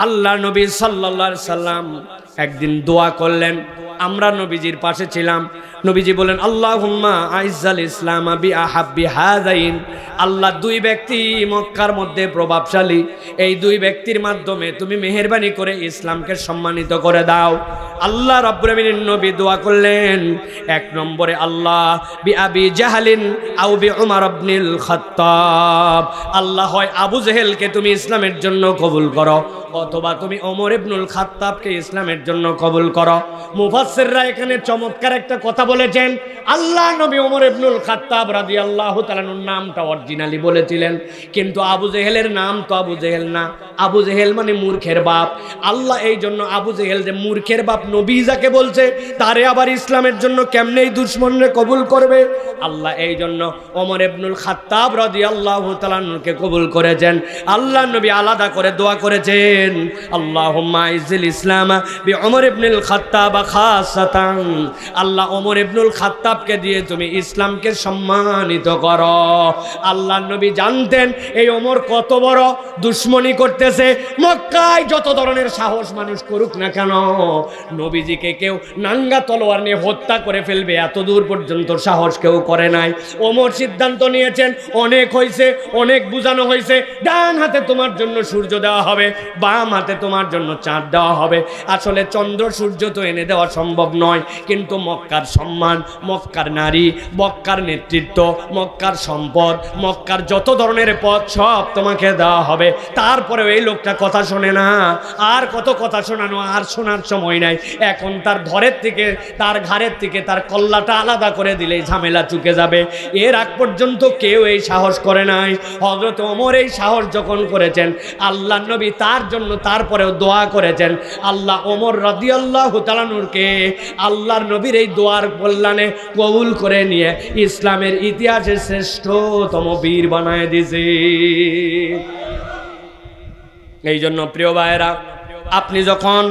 আল্লাহ নবী সাল্লাল্লাহু আলাইহি সাল্লাম একদিন দোয়া করলেন, আমরা নবীজির পাশে ছিলাম। নবীজি বলেন, আল্লাহুম্মা আইজ্জাল ইসলাম বি আহাব্বি হাযাইন। আল্লাহ, দুই ব্যক্তি মক্কার মধ্যে প্রভাবশালী, এই দুই ব্যক্তির মাধ্যমে তুমি মেহেরবানি করে ইসলামকে সম্মানিত করে দাও। আল্লাহ রাব্বুল আমিন নবী দোয়া করলেন, এক নম্বরে আল্লাহ বি আবি জাহলিন আও বি উমর ইবনুল খাত্তাব। আল্লাহ, হয় আবু জেহেলকে তুমি ইসলামের জন্য কবুল করো, অথবা তুমি ওমর ইবনুল খাত্তাবকে ইসলামের জন্য কবুল করো। মুফাসসিররা এখানে চমৎকার একটা কথা বলেছেন। আল্লাহ নবী ওমর ইবনুল খাত্তাব রাদিয়াল্লাহু তাআলার নামটা অরিজিনালি বলেছিলেন, কিন্তু আবু জেহেলের নাম তো আবু জেহেল না। আবু জেহেল মানে মূর্খের বাপ। আল্লাহ এই জন্য আবু জেহেল যে মূর্খের বাপ নবী যাকে বলছে, তারে আবার ইসলামের জন্য কেমনে এই দুশমনরে কবুল করবে? আল্লাহ এই জন্য ওমর ইবনুল খাত্তাব রাদিয়াল্লাহু তাআলাকে কবুল করেছেন। আল্লাহ নবী আলাদা করে দোয়া করেছেন, আল্লাহুম্মা আইজিল ইসলাম বি ওমর ইবনুল খাত্তাব খাসাতান। আল্লাহ, ওমর ইবনুল খাত্তাবকে দিয়ে তুমি ইসলামকে সম্মানিত করো। আল্লাহ নবী জানতেন এই ওমর কত বড় দুশমনি করতেছে। মক্কায় যত ধরনের সাহস মানুষ করুক না কেন, নবীজিকে কেউ নাঙ্গা তলোয়ার নিয়ে হত্যা করে ফেলবে এত দূর পর্যন্ত সাহস কেউ করে নাই। ওমর সিদ্ধান্ত নিয়েছেন, অনেক হয়েছে, অনেক বুঝানো হয়েছে, ডান হাতে তোমার জন্য সূর্য দেওয়া হবে, বাম হাতে তোমার জন্য চাঁদ দেওয়া হবে। আসলে চন্দ্র সূর্য তো এনে দেওয়া সম্ভব নয়, কিন্তু মক্কার সম্মান, মক্কার নারী, মক্কার নেতৃত্ব, মক্কার সম্পদ, মক্কার যত ধরনের পথ সব তোমাকে দেওয়া হবে। তারপরে এই লোকটা কথা শোনে না। আর কত কথা শোনানো, আর শোনার সময় নাই। এখন তার ধরের থেকে, তার ঘাড়ের থেকে তার কল্লাটা আলাদা করে দিলেই ঝামেলা চুকে যাবে। এর আগ পর্যন্ত কেউ এই সাহস করে নাই। হযরত ওমর এই সাহস যখন করেছেন, আল্লাহ নবী তার জন্য তারপরেও দোয়া করেছেন। আল্লাহ ওমর রাদিয়াল্লাহু তাআলা নূরকে আল্লাহর নবীর এই দোয়ার কল্যাণে কবুল করে নিয়ে ইসলামের ইতিহাসে শ্রেষ্ঠতম বীর বানায় দিয়েছে। এই জন্য প্রিয় ভাইয়েরা, আপনি যখন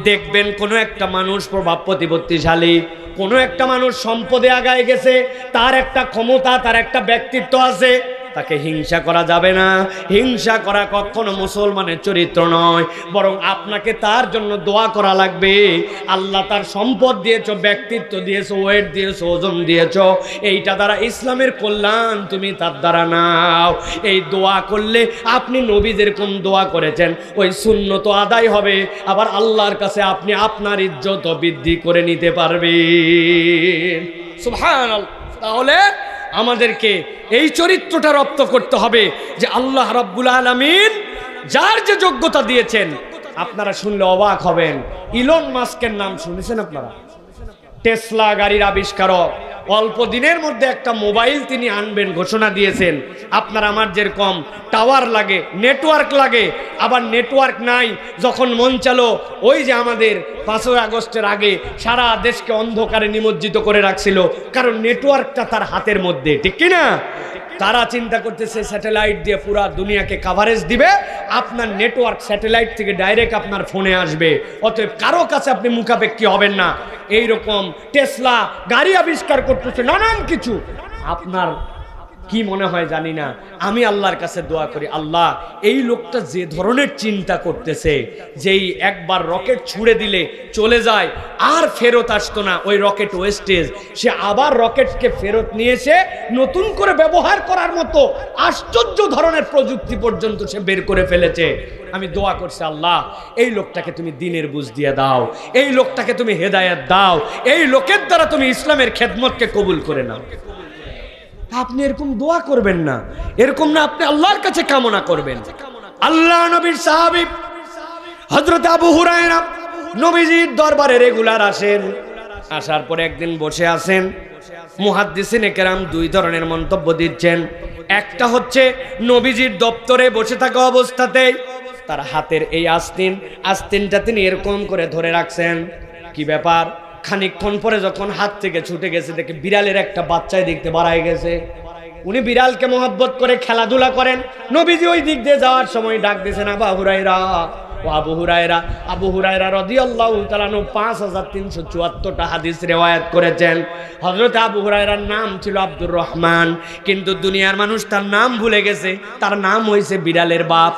দেখবেন কোনো একটা মানুষ প্রভাব প্রতিপত্তিশালী, কোনো একটা মানুষ সম্পদে আগায় গেছে, তার একটা ক্ষমতা, তার একটা ব্যক্তিত্ব আছে, তাকে হিংসা করা যাবে না। হিংসা করা কখনো মুসলমানের চরিত্র নয়, বরং আপনাকে তার জন্য দোয়া করা লাগবে। আল্লাহ তার সম্পদ দিয়েছ, ব্যক্তিত্ব দিয়েছ, ওয়েট দিয়েছ, ওজন দিয়েছ, এইটা দ্বারা ইসলামের কল্যাণ তুমি তার দ্বারা নাও। এই দোয়া করলে আপনি নবী যেরকম দোয়া করেছেন ওই সুন্নত আদায় হবে, আবার আল্লাহর কাছে আপনি আপনার ইজ্জত বৃদ্ধি করে নিতে পারবেন। সুবহানাল্লাহ। তাহলে আমাদেরকে এই চরিত্রটা রপ্ত করতে হবে যে আল্লাহ রাব্বুল আলামিন যার যে যোগ্যতা দিয়েছেন, আপনারা শুনলে অবাক হবেন। ইলন মাস্কের নাম শুনেছেন আপনারা? টেসলা গাড়ির আবিষ্কারক। অল্প দিনের মধ্যে একটা মোবাইল তিনি আনবেন ঘোষণা দিয়েছেন। আপনার আমার যেরকম টাওয়ার লাগে, নেটওয়ার্ক লাগে, আবার নেটওয়ার্ক নাই, যখন মন চালো, ওই যে আমাদের 5ই আগস্টের আগে সারা দেশকে অন্ধকারে নিমজ্জিত করে রাখছিল, কারণ নেটওয়ার্কটা তার হাতের মধ্যে, ঠিক কিনা? তারা চিন্তা করতেছে স্যাটেলাইট দিয়ে পুরা দুনিয়াকে কাভারেজ দিবে, আপনার নেটওয়ার্ক স্যাটেলাইট থেকে ডাইরেক্ট আপনার ফোনে আসবে, অতএব কারো কাছে আপনি মুখাপেক্ষী হবেন না। এইরকম টেসলা গাড়ি আবিষ্কার করতেছে, নানান কিছু। আপনার কি মনে হয় জানি না, আমি আল্লাহর কাছে দোয়া করি, আল্লাহ এই লোকটা যে ধরনের চিন্তা করতেছে, যেই একবার রকেট ছুড়ে দিলে চলে যায় আর ফেরত আসতো না, ওই রকেট ওয়েস্টেজ, সে আবার রকেটকে ফেরত নিয়ে এসে নতুন করে ব্যবহার করার মতো আশ্চর্য ধরনের প্রযুক্তি পর্যন্ত সে বের করে ফেলেছে। আমি দোয়া করছি, আল্লাহ এই লোকটাকে তুমি দ্বীনের বুঝ দিয়ে দাও, এই লোকটাকে তুমি হেদায়েত দাও, এই লোকের দ্বারা তুমি ইসলামের খেদমতকে কবুল করে নাও। আপনি এরকম দোয়া করবেন না, এরকম না, আপনি আল্লাহর কাছে কামনা করবেন। আল্লাহ নবীর সাহাবী হযরত আবু হুরায়রা নবীজির দরবারে রেগুলার আসেন। আসার পরে একদিন বসে আছেন, মুহাদ্দিসিনে কেরাম দুই ধরনের মন্তব্য দিচ্ছেন। একটা হচ্ছে নবীজির দপ্তরে বসে থাকা অবস্থাতেই তার হাতের এই আস্তিনটা তিনি এরকম করে ধরে রাখছেন। কি ব্যাপার? খানিকক্ষণ পরে যখন হাত থেকে ছুটে গেছে, দেখে বিড়ালের একটা বাচ্চায় দেখতে বাড়ায় গেছে। উনি বিড়ালকে মহব্বত করে খেলাধুলা করেন। নবীজি ওই দিক দিয়ে যাওয়ার সময় ডাক দিয়েছেন, আবু হুরায়রা, ও আবু হুরায়রা। আবু হুরায়রা রাদিয়াল্লাহু তাআলা 5374টা হাদিস রিওয়ায়াত করেছেন। হযরত আবু হুরায়রার নাম ছিল আব্দুর রহমান, কিন্তু দুনিয়ার মানুষ তার নাম ভুলে গেছে। তার নাম হয়েছে বিড়ালের বাপ।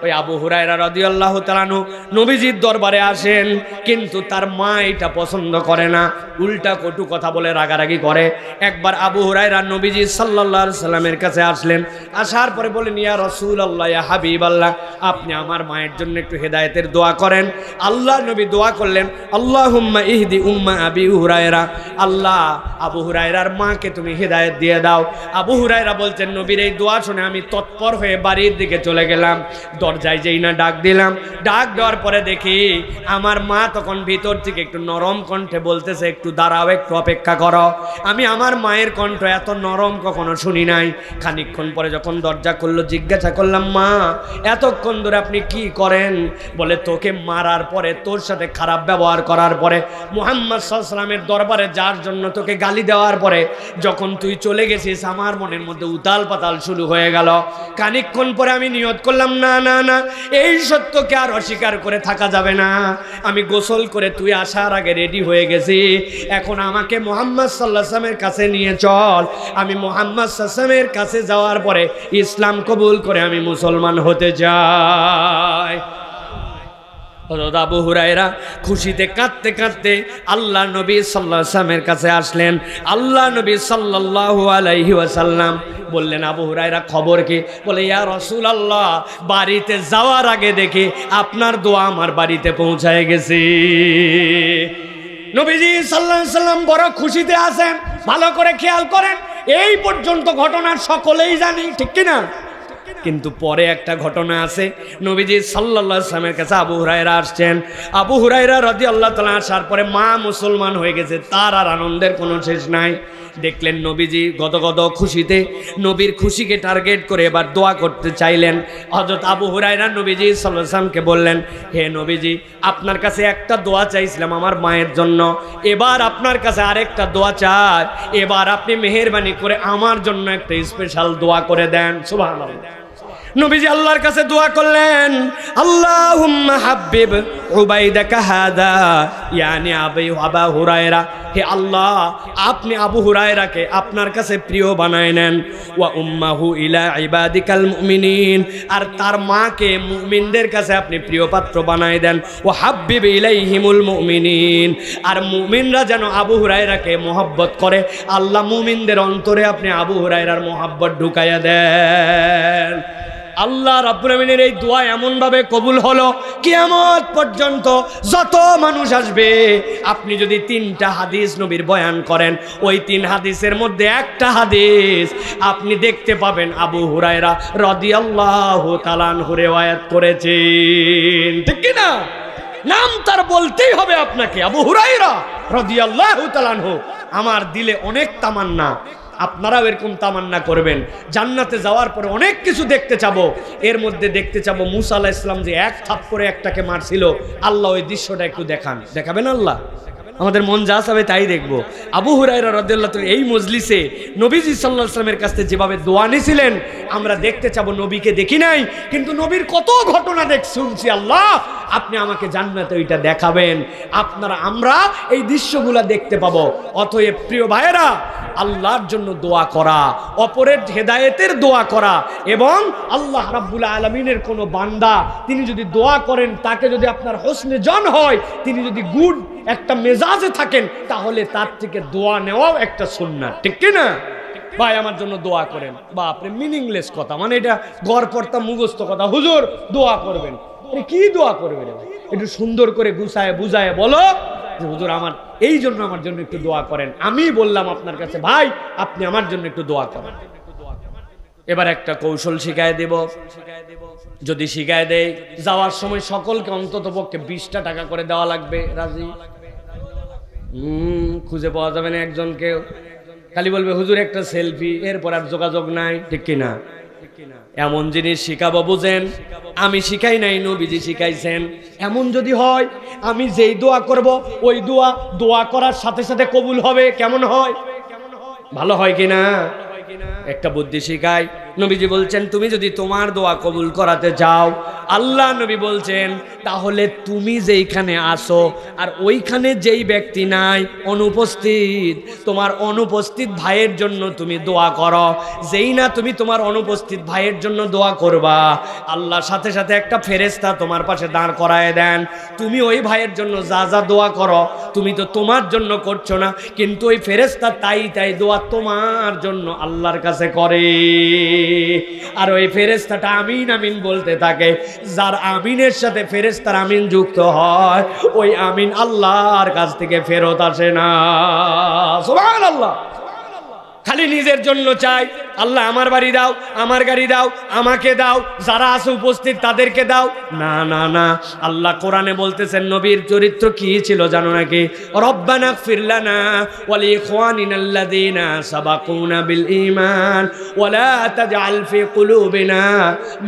ওই আবু হুরায়রা রাদিয়াল্লাহু তাআলা আনহু নবীজির দরবারে আসেন, কিন্তু তার মা এটা পছন্দ করে না, উল্টা কটু কথা বলে রাগারাগি করে। একবার আবু হুরায়রা নবীজি সাল্লাল্লাহু আলাইহি সাল্লামের কাছে আসলেন, আসার পরে বলেন, ইয়া রাসূলুল্লাহ, ইয়া হাবিবাল্লাহ, আপনি আমার মায়ের জন্য একটু হেদায়েতের দোয়া করেন। আল্লাহ নবী দোয়া করলেন, আল্লাহুম্মা ইহদি উম্মা আবি হুরায়রা, আল্লাহ আবু হুরায়রার মাকে তুমি হেদায়েত দিয়ে দাও। আবু হুরায়রা বলছেন, নবীর এই দোয়া শুনে আমি তৎপর হয়ে বাড়ির দিকে চলে গেলাম। দরজায় যেই না ডাক দিলাম, ডাক দেওয়ার পরে দেখি আমার মা তখন ভিতর থেকে একটু নরম কণ্ঠে বলতেছে, একটু দাঁড়াও, একটু অপেক্ষা করো। আমি আমার মায়ের কণ্ঠ এত নরম কখনো শুনি নাই। খানিকক্ষণ পরে যখন দরজা খুললো, জিজ্ঞাসা করলাম, মা এতক্ষণ ধরে আপনি কি করেন? বলে, তোকে মারার পরে, তোর সাথে খারাপ ব্যবহার করার পরে, মুহাম্মদ সাল্লাল্লাহু আলাইহি ওয়াসাল্লামের দরবারে যার জন্য তোকে গালি দেওয়ার পরে যখন তুই চলে গেছিস, আমার মনের মধ্যে উতাল পাতাল শুরু হয়ে গেল। খানিকক্ষণ পরে আমি নিয়ত করলাম, না না না, এই সত্যকে আর অস্বীকার করে থাকা যাবে না। আমি গোসল করে তুই আসার আগে রেডি হয়ে গেছি, এখন আমাকে মুহাম্মদ সাল্লাল্লাহু আলাইহি ওয়াসাল্লামের কাছে নিয়ে চল। আমি মুহাম্মদ সাল্লাল্লাহু আলাইহি ওয়াসাল্লামের কাছে যাওয়ার পরে ইসলাম কবুল করে আমি মুসলমান হতে যাই। হযরত আবু হুরায়রা খুশিতে কাঁদতে কাঁদতে আল্লাহ নবী সাল্লাল্লাহু আলাইহি ওয়াসাল্লামের কাছে আসলেন। আল্লাহ নবী সাল্লাল্লাহু আলাইহি ওয়াসাল্লাম বললেন, আবু হুরায়রা খবর কি? বলে, ইয়া রাসূলুল্লাহ, বাড়িতে যাওয়ার আগে দেখি আপনার দোয়া আমার বাড়িতে পৌঁছায় গেছে। নবীজি সাল্লাল্লাহু আলাইহি ওয়াসাল্লাম বড় খুশিতে আছেন। ভালো করে খেয়াল করেন, এই পর্যন্ত ঘটনা সকলেই জানি, ঠিক কি না? কিন্তু পরে একটা ঘটনা আছে। নবীজি সাল্লাল্লাহু আলাইহি ওয়াসাল্লামের কাছে আবু হুরায়রা আসছেন। আবু হুরায়রা রাদিয়াল্লাহু তাআলা আসার পরে মা মুসলমান হয়ে গেছে, তার আর আনন্দের কোনো শেষ নাই। দেখলেন নবীজি গদগদ খুশিতে, নবীর খুশিকে টার্গেট করে এবার দোয়া করতে চাইলেন। হযরত আবু হুরায়রা নবীজি সাল্লাল্লাহু আলাইহি ওয়াসাল্লামকে বললেন, হে নবীজি, আপনার কাছে একটা দোয়া চাইছিলাম আমার মায়ের জন্য, এবার আপনার কাছে আরেকটা দোয়া চাই, এবার আপনি মেহেরবানি করে আমার জন্য একটা স্পেশাল দোয়া করে দেন। সুবহানাল্লাহ। নবীজি আল্লাহর কাছে দোয়া করলেন, আল্লাহুম্মা হাব্বিব উবাইদাকা হাদা ইয়ানি আবু হুরায়রা, হে আল্লাহ, আপনি আবু হুরায়রাকে আপনার কাছে প্রিয় বানায় নেন। ওয়া উম্মাহু ইলা ইবাদিকাল মুমিনিন, আর তার মাকে মুমিনদের কাছে আপনি প্রিয় পাত্র বানায় দেন। ওয়া হাব্বিব ইলাইহিমুল মুমিনিন, আর মুমিনরা যেন আবু হুরায়রাকে মহব্বত করে, আল্লাহ মুমিনদের অন্তরে আপনি আবু হুরায়রার মহব্বত ঢুকাইয়া দেন। আল্লাহ রাব্বুল আমিনের এই দোয়া এমনভাবে কবুল হলো, কিয়ামত পর্যন্ত যত মানুষ আসবে, আপনি যদি 3টা হাদিস নবীর বয়ান করেন, ওই 3 হাদিসের মধ্যে একটা হাদিস আপনি দেখতে পাবেন আবু হুরায়রা রাদিয়াল্লাহু তাআলা আনহু রিওয়ায়াত করেছেন, ঠিক কি না? নাম তার বলতেই হবে আপনাকে, আবু হুরায়রা রাদিয়াল্লাহু তাআলা আনহু। আমার দিলে অনেক তামান্না, আপনারাও এরকম তামান্না করবেন, জান্নাতে যাওয়ার পরে অনেক কিছু দেখতে চাবো। এর মধ্যে দেখতে চাবো মুসা আলাইহিস সালাম যে এক থাপ্পড়ে একটাকে মারছিল, আল্লাহ ওই দৃশ্যটা একটু দেখাবেন আল্লাহ। আমাদের মন যা চাবে তাই দেখবো। আবু হুরায়রা রাদিয়াল্লাহু তাআলা এই মজলিসে নবীজি সাল্লাল্লাহু আলাইহি ওয়াসাল্লামের কাছে যেভাবে দোয়া নিয়েছিলেন, আমরা দেখতে চাবো। নবীকে দেখি নাই, কিন্তু নবীর কত ঘটনা শুনছি। আল্লাহ, আপনি আমাকে জান্নাতে ওইটা দেখাবেন, আমরা এই দৃশ্যগুলো দেখতে পাবো। অতএব প্রিয় ভাইয়েরা, আল্লাহর জন্য দোয়া করা, অপরের হেদায়েতের দোয়া করা, এবং আল্লাহ রাব্বুল আলামিনের কোনো বান্দা তিনি যদি দোয়া করেন, তাকে যদি আপনার হোসনে জন হয়, তিনি যদি গুড একটা মেজাজে থাকেন, তাহলে তার থেকে দোয়া নেওয়াও একটা সুন্নাত, ঠিক কি না? ভাই আমার জন্য দোয়া করেন, বা আপনি মিনিংলেস কথা, মানে এটা গড়পড়তা মুখস্থ কথা, হুজুর দোয়া করবেন, কি দোয়া করবেন? একটু সুন্দর করে গুছায় বুঝায় বলো যে হুজুর আমার এই জন্য, আমার জন্য একটু দোয়া করেন। আমি বললাম আপনার কাছে, ভাই আপনি আমার জন্য একটু দোয়া করেন। এবার একটা কৌশল শিখায় দেব, যদি শিখায় দেয়, যাওয়ার সময় সকলকে অন্তত পক্ষে 20টা টাকা করে দেওয়া লাগবে। রাজি? খুঁজে পাওয়া যাবে না একজনকে, খালি বলবে হুজুর একটা সেলফি, এরপর আর যোগাযোগ নাই, ঠিক কিনা? এমন জিনিস শিখাবো, বুঝেন, আমি শিখাই নাই, নবীজি শিখাইছেন। এমন যদি হয়, আমি যেই দোয়া করব, ওই দোয়া করার সাথে সাথে কবুল হবে, কেমন হয়? ভালো হয় কিনা? একটা বুদ্ধি শিখাই। নবীজি বলছেন তুমি যদি তোমার দোয়া কবুল করাতে চাও, আল্লাহ নবী বলছেন তাহলে তুমি যেইখানে আসো আর ওইখানে যেই ব্যক্তি নাই, অনুপস্থিত, তোমার অনুপস্থিত ভাইয়ের জন্য তুমি দোয়া করো। যেই না তুমি তোমার অনুপস্থিত ভাইয়ের জন্য দোয়া করবা, আল্লাহর সাথে সাথে একটা ফেরেশতা তোমার পাশে দাঁড় করায় দেন। তুমি ওই ভাইয়ের জন্য যা যা দোয়া করো, তুমি তো তোমার জন্য করছো না, কিন্তু ওই ফেরেশতা তাই তাই দোয়া তোমার জন্য আল্লাহর কাছে করে। আর ওই ফেরেশতাটা আমিন আমিন বলতে থাকে। যার আমিনের সাথে ফেরেশতার আমিন যুক্ত হয়, ওই আমিন আল্লাহর কাছ থেকে ফেরত আসে না। সুবহানাল্লাহ। খালি নিজের জন্য চাই, আল্লাহ আমার বাড়ি দাও, আমার গাড়ি দাও, আমাকে দাও, যারা আছে উপস্থিত তাদেরকে দাও। না না না, আল্লাহ কোরআনে বলতেছেন নবীর চরিত্র কি ছিল জানো নাকি? রব্বানা ইগফির লানা ওয়া লিইখওয়ানিনাল্লাযীনা সাবাকুনা বিল ঈমান ওয়া লা তাজআল ফি কুলুবিনা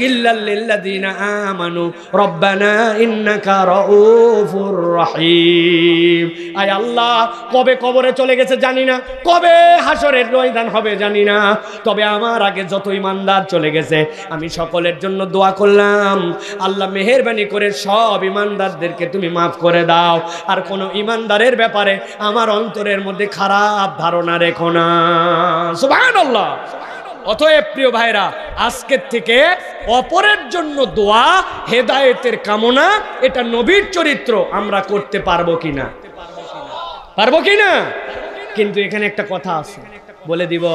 গিল্লাল লিল্লাযীনা আমানু রব্বানা ইন্নাকা রাউফুর রহিম। আয় আল্লাহ, কবে কবরে চলে গেছে জানি না, কবে হাসরের ময়দান হবে জানি না, তবে আমার আগে যত ইমানদার চলে গেছে আমি সকলের জন্য দোয়া করলাম, আল্লাহ মেহেরবানি করে সব ইমানদারদেরকে তুমি মাফ করে দাও। আর কোন ইমানদারের ব্যাপারে আমার অন্তরের মধ্যে খারাপ ধারণা রেখো না। সুবহানাল্লাহ। অতএব প্রিয় ভাইরা, আজকের থেকে অপরের জন্য দোয়া, হেদায়েতের কামনা, এটা নবীর চরিত্র। আমরা করতে পারবো কিনা? পারবো কিনা? কিন্তু এখানে একটা কথা আছে, বলে দিব।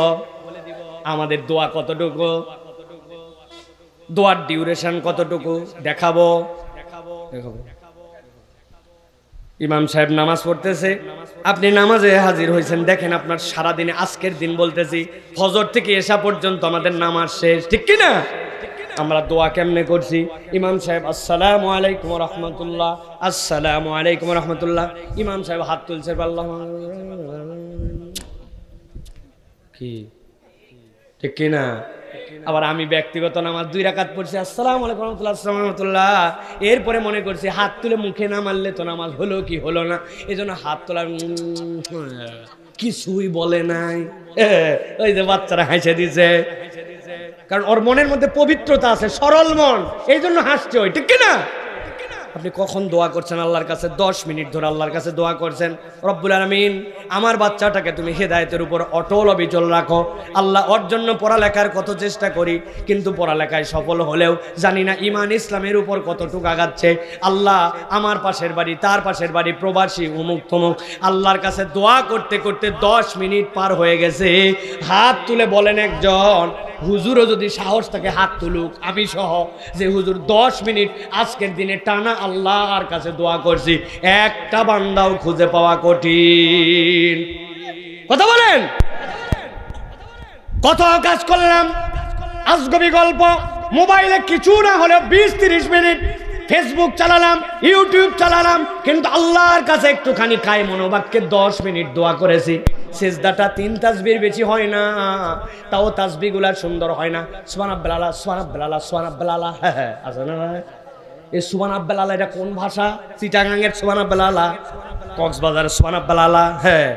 আমাদের দোয়া কতটুকু, দোয়ার ডিউরেশন কতটুকু দেখাবো। ইমাম সাহেব নামাজ পড়তেছে, আপনি নামাজে হাজির হয়েছেন, দেখেন আপনার সারাদিনে, আজকের দিন বলতেছি, ফজর থেকে এশা পর্যন্ত আমাদের নামাজ শেষ, ঠিক কিনা? আমরা দোয়া কেমনে করছি? ইমাম সাহেব আসসালামু আলাইকুম ওয়া রাহমাতুল্লাহ, আসসালামু আলাইকুম ওয়া রাহমাতুল্লাহ। ইমাম সাহেব হাত তুলছে, আল্লাহ কি, ঠিক কিনা? আবার আমি ব্যক্তিগত নামাজ 2 রাকাত পড়ছি, আসসালামু আলাইকুম ওয়া রাহমাতুল্লাহ, আসসালামু আলাইকুম ওয়া রাহমাতুল্লাহ। এরপরে মনে করছি হাত তুলে মুখে না মারলে তো নামাজ হলো কি হলো না, এজন্য হাত তোলা, কিছুই বলে নাই। ওই যে বাচ্চারা হাসে দিছে, কারণ ওর মনের মধ্যে পবিত্রতা আছে, সরল মন, এই জন্য হাসছে ওই, ঠিক কিনা? আপনি কখন দোয়া করছেন আল্লাহর কাছে? 10 মিনিট ধরে আল্লাহর কাছে দোয়া করছেন, রব্বুল আলামিন আমার বাচ্চাটাকে তুমি হেদায়েতের উপর অটল অবিচল রাখো। আল্লাহ, ওর জন্য পড়ালেখার কত চেষ্টা করি, কিন্তু পড়ালেখায় সফল হলেও জানি না ইমান ইসলামের উপর কতটুকু আগাচ্ছে। আল্লাহ, আমার পাশের বাড়ি, তার পাশের বাড়ি, প্রবাসী, অমুক তমুক, আল্লাহর কাছে দোয়া করতে করতে 10 মিনিট পার হয়ে গেছে। হাত তুলে বলেন একজন, হুজুরও যদি সাহস থাকে হাত তুলুক, আমি সহ, যে হুজুর 10 মিনিট আজকের দিনে টানা আল্লাহর কাছে দোয়া করছি, একটা বান্দাও খুঁজে পাওয়া কঠিন। কথা বলেন, কত কাজ করলাম, আজগবি গল্প, মোবাইলে কিছু না হলেও 20-30 মিনিট ফেসবুক চালালাম, ইউটিউব চালালাম, কিন্তু আল্লাহর কাছে একটুখানি কায় মনোবাক্যে 10 মিনিট দোয়া করেছি। সেজদাটা 3 তাসবির বেশি হয় না, তাও তাসবিহগুলা সুন্দর হয় না। সুবহানাল্লাহ, সুবহানাল্লাহ, সুবহানাল্লাহ, হ্যাঁ আছে না? এই সুবহানাল্লাহ এটা কোন ভাষা? চিটাগাঙ্গের সুবহানাল্লাহ, কক্সবাজারের সুবহানাল্লাহ, হ্যাঁ।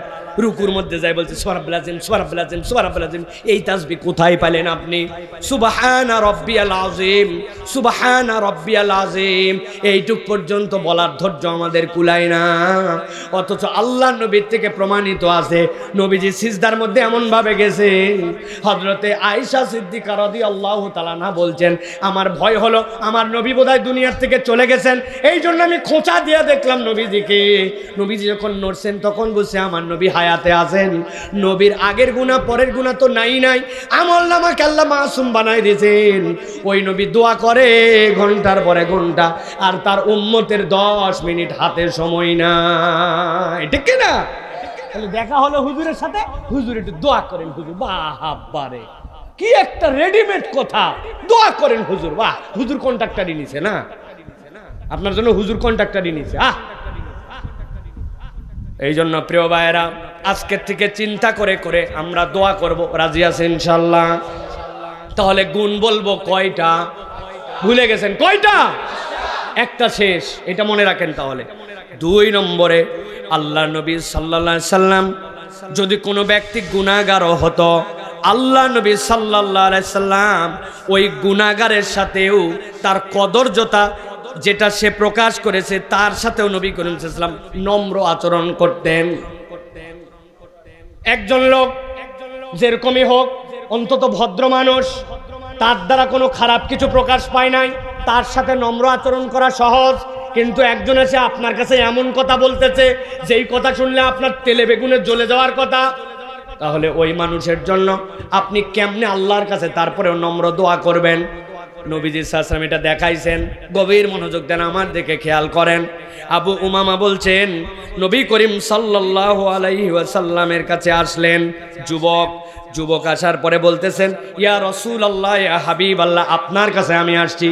রুকুর মধ্যে যাই বলছে সুবহানাল্লাহ আযীম, সুবহানাল্লাহ আযীম, সুবহানাল্লাহ আযীম। এই তাসবিহ কোথায় পেলেন আপনি? সুবহানা রাব্বিয়াল আযীম, সুবহানা রাব্বিয়াল আযীম, এইটুক পর্যন্ত বলার ধৈর্য আমাদের কুলায় না। অথচ আল্লাহ নবীর থেকে প্রমাণিত আছে, নবীজি সিজদার মধ্যে এমন ভাবে গেছে, হযরতে আয়েশা সিদ্দিকা রাদিয়াল্লাহু তাআলা আনহা বলছেন, আমার ভয় হলো আমার নবী বোধহয় দুনিয়ার থেকে চলে গেছেন, এই জন্য আমি খোঁচা দিয়ে দেখলাম নবীজিকে। নবীজি যখন নড়ছেন তখন বলছে আমার নবী হায়াতে আছেন। নবীর আগের গুনাহ পরের গুনাহ তো নাই, আমলনামাকে আল্লাহ মাসুম বানাই দিয়েছেন। ওই নবী দোয়া করে ঘন্টার পরে ঘন্টা, আর তার উম্মতের 10 মিনিট হাতে সময় নাই, ঠিক কি না? তাহলে দেখা হলো হুজুরের সাথে, হুজুর একটু দোয়া করেন, হুজুর বাহাবারে কি একটা রেডিমেড কথা, দোয়া করেন হুজুর, বাহ, হুজুর কন্ট্রাক্টরই নিছে না, আপনার জন্য হুজুর কন্ট্রাক্টরই নিছে। এই জন্য প্রিয় ভাইয়েরা, আজকের থেকে চিন্তা করে করে আমরা দোয়া করব, রাজি আছেন ইনশাআল্লাহ? তাহলে গুণ বলবো কয়টা? ভুলে গেছেন কয়টা? একটা শেষ, এটা মনে রাখেন। তাহলে 2 নম্বরে, আল্লাহ নবী সাল্লাল্লাহু আলাইহি সাল্লাম যদি কোনো ব্যক্তি গুনাহগার হতো, আল্লাহ নবী সাল্লাল্লাহু আলাইহি সাল্লাম ওই গুনাহগারের সাথেও তার কদর্যতা যেটা সে প্রকাশ করেছে তার সাথেও নবী করিম সাল্লাল্লাহু আলাইহি সাল্লাম নম্র আচরণ করতেন। একজন লোক যেরকমই হোক অন্তত ভদ্র মানুষ, তার দ্বারা কোনো খারাপ কিছু প্রকাশ পায় নাই, তার সাথে নম্র আচরণ করা সহজ। কিন্তু একজন এসে আপনার কাছে এমন কথা বলতেছে যেই কথা শুনলে আপনার তেলে বেগুনে জ্বলে যাওয়ার কথা, তাহলে ওই মানুষের জন্য আপনি কেমনে আল্লাহর কাছে তারপরেও নম্র দোয়া করবেন? নবীজি সাল্লাল্লাহু আলাইহি ওয়াসাল্লাম এটা দেখাইছেন। গভীর মনোযোগ দেন, আমার দিকে খেয়াল করেন। আবু উমামা বলছেন নবী করিম সাল্লাল্লাহু আলাইহি ওয়াসাল্লামের কাছে আসলেন যুবক আসার পরে বলতেছেন, ইয়া রাসূলুল্লাহ, ইয়া হাবিবাল্লাহ, আপনার কাছে আমি আসছি।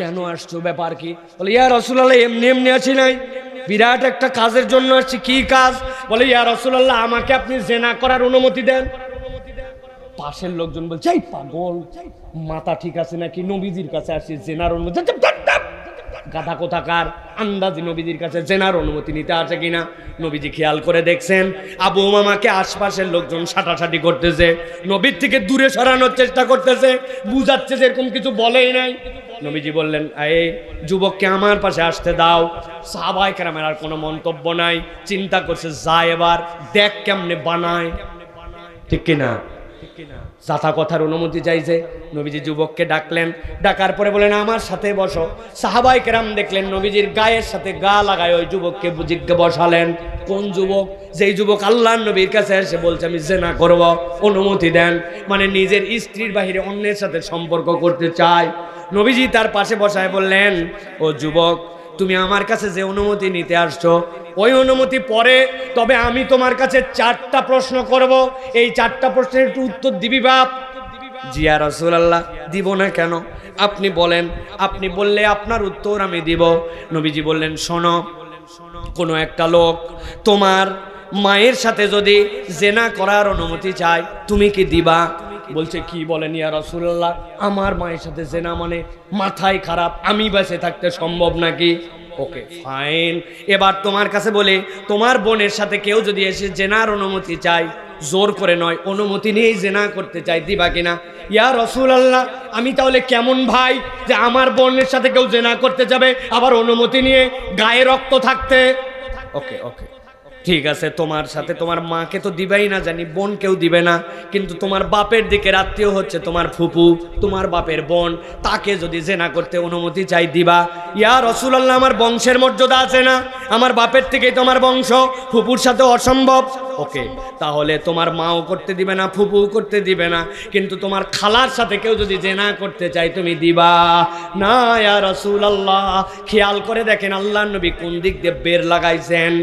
কেন আসছো, ব্যাপার কি? বলে, ইয়া রাসূলুল্লাহ, এমনি এমনি আসি নাই, বিরাট একটা কাজের জন্য আসছি। কি কাজ? বলে, ইয়া রাসূলুল্লাহ, আমাকে আপনি জিনা করার অনুমতি দেন। পাশের লোকজন বলছে, এই পাগল, মাথা ঠিক আছে নাকি? নবীজির কাছে আসছি জেনার অনুমতি? গাধা কোথাকার, আন্দাজি নবীজির কাছে জেনার অনুমতি নিতে আসে কিনা। নবীজি খেয়াল করে দেখছেন আবু উমামাকে আশপাশের লোকজন সাটাসাটি করতেছে, নবীর থেকে দূরে সরানোর চেষ্টা করতেছে, বুঝাচ্ছে যে এরকম কিছু বলেই নাই। নবীজি বললেন, এই যুবককে আমার পাশে আসতে দাও। সাহাবায়ে কেরামের আর কোনো মন্তব্য নাই, চিন্তা করছে যা এবার দেখ কেমনে বানায়, ঠিক কিনা? যাথা কথার অনুমতি চাইছে। নবীজি যুবককে ডাকলেন, ডাকার পরে বলেন, আমার সাথে বসো। সাহাবায়ে কেরাম দেখলেন নবীজির গায়ের সাথে গা লাগায় ওই যুবককে জিজ্ঞে বসালেন। কোন যুবক? যেই যুবক আল্লাহর নবীর কাছে এসে বলছে আমি জিনা করব, অনুমতি দেন, মানে নিজের স্ত্রীর বাহিরে অন্যের সাথে সম্পর্ক করতে চায়। নবীজি তার পাশে বসায় বললেন, ও যুবক, তুমি আমার কাছে যে অনুমতি নিতে আসছো ওই অনুমতি পরে, তবে আমি তোমার কাছে 4টা প্রশ্ন করব, এই 4টা প্রশ্নের একটু উত্তর দিবি বাপ। জি ইয়া রাসূলুল্লাহ, দিব না কেন? আপনি বলেন, আপনি বললে আপনার উত্তর আমি দিব। নবীজি বললেন, শোনো, কোনো একটা লোক তোমার মায়ের সাথে যদি জিনা করার অনুমতি চায়, তুমি কি দিবা? বলছে, কি বলেন ইয়া রাসূলুল্লাহ, আমার মায়ের সাথে জিনা মানে মাথায় খারাপ, আমি বেঁচে থাকতে সম্ভব নাকি? ওকে ফাইন, এবার তোমার কাছে বলে, তোমার বোনের সাথে কেউ যদি এসে জিনার অনুমতি চায়, জোর করে নয়, অনুমতি নিয়েই জিনা করতে চাই, দিবা কিনা? ইয়া রাসূলুল্লাহ, আমি তাহলে কেমন ভাই যে আমার বোনের সাথে কেউ জিনা করতে যাবে আবার অনুমতি নিয়ে, গায়ে রক্ত থাকতে? ওকে ওকে ঠিক আছে, তোমার সাথে তোমার মাকে তো দিবেই না জানি, বোন কেউ দিবে না, কিন্তু তোমার বাপের দিকে আত্মীয় হচ্ছে তোমার ফুপু, তোমার বাপের বোন, তাকে যদি জিনা করতে অনুমতি চাই, দিবা? ইয়া রাসূলুল্লাহ, আমার বংশের মর্যাদা আছে না, আমার বাপের থেকেই তোমার বংশ, ফুপুর সাথে অসম্ভব। ওকে, তাহলে তোমার মাও করতে দিবে না, ফুপুও করতে দিবে না, কিন্তু তোমার খালার সাথে কেউ যদি জিনা করতে চাই, তুমি দিবা না? ইয়া রাসূলুল্লাহ, খেয়াল করে দেখেন আল্লাহর নবী কোন দিক দিয়ে বের লাগাইছেন।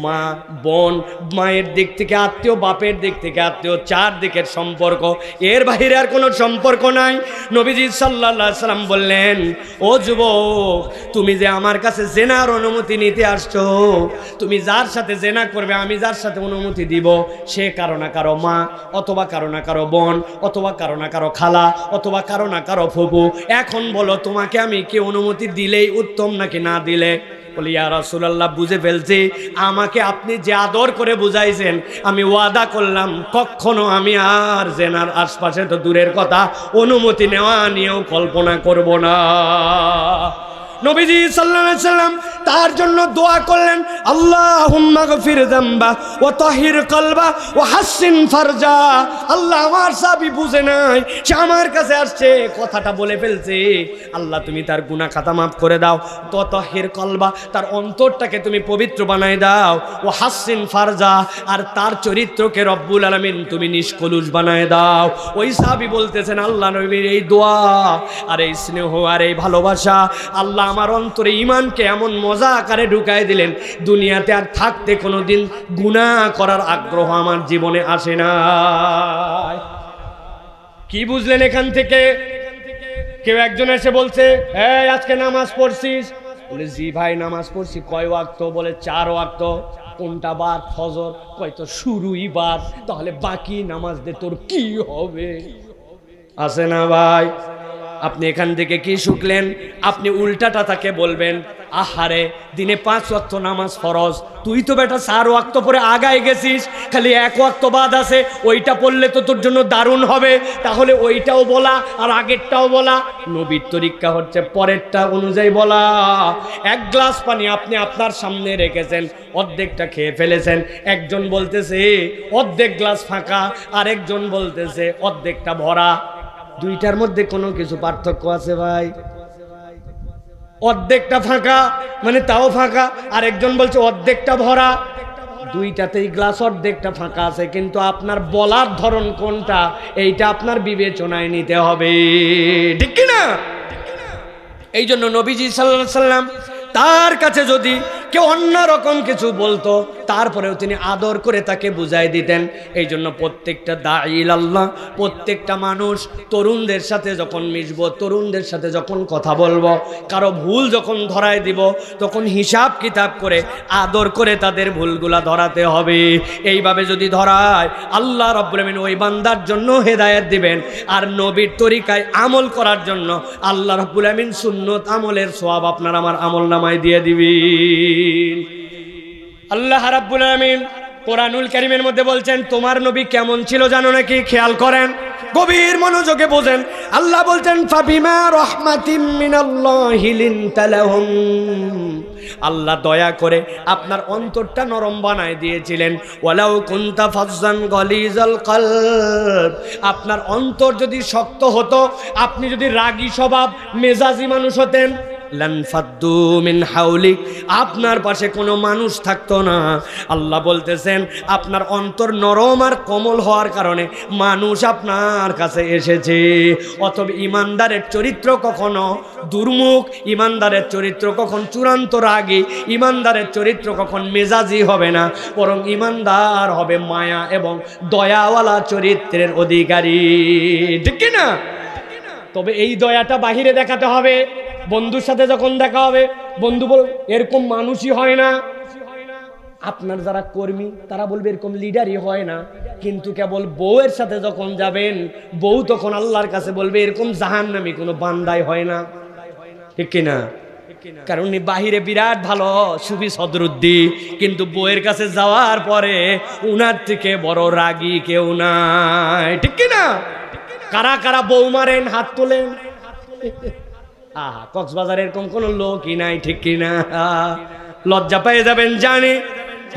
মা, বোন, মায়ের দিক থেকে আত্মীয়, বাপের দিক থেকে আত্মীয়, 4 দিকের সম্পর্ক, এর বাইরে আর কোনো সম্পর্ক নাই। নবীজি সাল্লাল্লাহু আলাইহি সাল্লাম বললেন, ও যুবক, তুমি যে আমার কাছে জিনার অনুমতি নিতে আসছো, তুমি যার সাথে জিনা করবে, আমি যার সাথে অনুমতি দিব, সে কারো না কারো মা, অথবা কারো না কারো বোন, অথবা কারো না কারো খালা, অথবা কারো না কারো ফুপু। এখন বলো, তোমাকে আমি কি অনুমতি দিলেই উত্তম নাকি না দিলে? বলি, ইয়া রাসূলুল্লাহ, বুঝে ফেলছি, আমাকে আপনি যে আদর করে বুঝাইছেন, আমি ওয়াদা করলাম কখনো আমি আর জেনার আশপাশে তো দূরের কথা, অনুমতি নেওয়া নিয়েও কল্পনা করব না। নবীজি সাল্লাল্লাহু আলাইহি ওয়াসাল্লাম তার জন্য দোয়া করলেন, আল্লাহুম্মা গফির যামবা ওয়া তাহির কলবা ওয়া হাসিন ফারজা। আল্লাহ, আমার সাহাবী বুঝে নাই, সে আমার কাছে আসছে, কথাটা বলে ফেলছে, আল্লাহ তুমি তার গুনাহ খাতা মাফ করে দাও, তো তাহির কলবা, তার অন্তরটাকে তুমি পবিত্র বানায় দাও, ওয়া হাসিন ফারজা, আর তার চরিত্রকে রব্বুল আলামিন তুমি নিষ্কলুষ বানায় দাও। ওই সাহাবী বলতেছেন, আল্লাহ নবীর এই দোয়া আর এই স্নেহ আর এই ভালোবাসা, আল্লাহ আমার অন্তরে ঈমানকে এমন মজা আকারে ঢুকায় দিলেন, দুনিয়াতে আর থাকতে কোনোদিন গুনাহ করার আগ্রহ আমার জীবনে আসে না। কি বুঝলেন এখান থেকে? কেউ একজন এসে বলছে, এই আজকে নামাজ পড়ছিস? বলে, জি ভাই নামাজ পড়ছি। কয় ওয়াক্ত? বলে, 4 ওয়াক্ত। কোনটা বার? ফজর। কয়, তো শুরুই বার, তাহলে বাকি নামাজ দে, তোর কি হবে? আছে না ভাই? আপনি এখান থেকে কি শিখলেন? আপনি উল্টাটা তাকে বলবেন, আহারে দিনে 5 ওয়াক্ত নামাজ ফরজ, তুই তো বেটা 4 ওয়াক্ত পরে আগায় গেছিস, খালি 1 ওয়াক্ত বাদ আছে, ওইটা পড়লে তো তোর জন্য দারুণ হবে, তাহলে ওইটাও বলা আর আগেরটাও বলা। নবীর তরিকা হচ্ছে পরেরটা অনুযায়ী বলা। 1 গ্লাস পানি আপনি আপনার সামনে রেখেছেন, অর্ধেকটা খেয়ে ফেলেছেন, একজন বলতেছে অর্ধেক গ্লাস ফাঁকা, আরেকজন বলতেছে অর্ধেকটা ভরা। দুইটার মধ্যে কোনো কিছু পার্থক্য আছে ভাই? অর্ধেকটা ফাঁকা মানে তাও ফাঁকা, আরেকজন বলছে অর্ধেকটা ভরা। দুইটাতেই গ্লাস অর্ধেকটা ফাঁকা আছে, কিন্তু আপনার বলার ধরন কোনটা এইটা আপনার বিবেচনায় নিতে হবে, ঠিক কি না? এই জন্য নবীজি সাল্লাল্লাহু আলাইহি সাল্লাম তার কাছে যদি কেউ অন্যরকম কিছু বলতো তারপরেও তিনি আদর করে তাকে বুঝাই দিতেন। এই জন্য প্রত্যেকটা দাঈল আল্লাহ, প্রত্যেকটা মানুষ তরুণদের সাথে যখন মিশবো, তরুণদের সাথে যখন কথা বলবো, কারো ভুল যখন ধরায় দিব তখন হিসাব কিতাব করে আদর করে তাদের ভুলগুলা ধরাতে হবে। এইভাবে যদি ধরায় আল্লাহ রাব্বুল আমিন ওই বান্দার জন্য হেদায়েত দিবেন, আর নবীর তরিকায় আমল করার জন্য আল্লাহ রাব্বুল আমিন সুন্নত আমলের সওয়াব আপনার আমার আমলনামায় দিয়ে দিবেন। আল্লাহ রাব্বুল আমিন কোরআনুল কারীমের মধ্যে বলছেন তোমার নবী কেমন ছিল জানো নাকি? খেয়াল করেন, গভীর মনোযোগে বোঝেন। আল্লাহ বলছেন ফাবিমা রাহমাতিম মিনাল্লাহি লিনতা লাহুম, আল্লাহ দয়া করে আপনার অন্তরটা নরম বানায় দিয়েছিলেন। ওয়ালাউ কুনতা ফাজ্জান গালিজাল কলব, আপনার অন্তর যদি শক্ত হতো, আপনি যদি রাগী স্বভাব মেজাজি মানুষ হতেন, লানফাদ্দু মিন হাওলিক, আপনার পাশে কোনো মানুষ থাকতো না। আল্লাহ বলতেছেন আপনার অন্তর নরম আর কোমল হওয়ার কারণে মানুষ আপনার কাছে এসেছে। অতএব ইমানদারের চরিত্র কখনো দুর্মুখ, ইমানদারের চরিত্র কখন চূড়ান্ত রাগী, ইমানদারের চরিত্র কখন মেজাজি হবে না, বরং ইমানদার হবে মায়া এবং দয়াওয়ালা চরিত্রের অধিকারী, ঠিক কি না? তবে এই দয়াটা বাহিরে দেখাতে হবে। বন্ধুর সাথে যখন দেখা হবে, বন্ধু বল এরকম মানুষই হয় না। আপনার যারা কর্মী তারা বলবে এরকম লিডারই হয় না। কিন্তু কেবল বউয়ের সাথে যখন যাবেন, বউ তখন আল্লাহর কাছে বলবে এরকম জাহান্নামী কোনো বান্দাই হয় না, ঠিক কিনা? কারণ বাহিরে বিরাট ভালো সুফি সদরুদ্দি, কিন্তু বউয়ের কাছে যাওয়ার পরে উনার থেকে বড় রাগী কেউ নাই, ঠিক কিনা? কারা কারা বউ মারেন হাত তোলেন? আহা, কক্সবাজার এরকম কোন লোকই নাই, ঠিক কিনা? লজ্জা পেয়ে যাবেন জানি,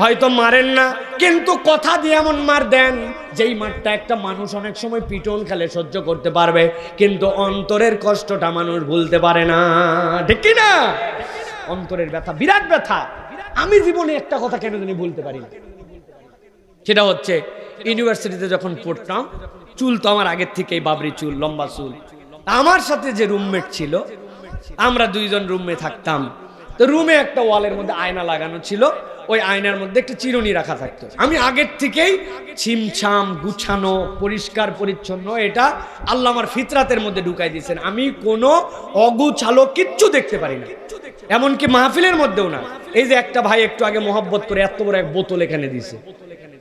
হয়তো মারেন না, কিন্তু কথা দিয়ে এমন মার দেন যেই মারটা একটা মানুষ অনেক সময় পিটন খেলে সহ্য করতে পারবে, কিন্তু অন্তরের কষ্টটা মানুষ ভুলতে পারে না, ঠিক কিনা? অন্তরের ব্যথা বিরাট ব্যথা। আমি জীবনে একটা কথা কেন জানি ভুলতে পারি না, সেটা হচ্ছে ইউনিভার্সিটিতে যখন পড়তাম, চুল তো আমার আগের থেকেই বাবরি চুল, লম্বা চুল। আমার সাথে যে রুমমেট ছিল, আমরা দুইজন রুমে থাকতাম। তো রুমে একটা ওয়ালের মধ্যে আয়না লাগানো ছিল, ওই আয়নার মধ্যে একটা চিরুনি রাখা থাকতো। আমি আগের থেকেই ছিমছাম গুছানো পরিষ্কার পরিচ্ছন্ন, এটা আল্লাহ আমার ফিতরাতের মধ্যে ঢুকাই দিয়েছেন। আমি কোনো অগুছালো কিচ্ছু দেখতে পারি না, এমনকি মাহফিলের মধ্যেও না। এই যে একটা ভাই একটু আগে মহব্বত করে এত বড় এক বোতল এখানে দিছে,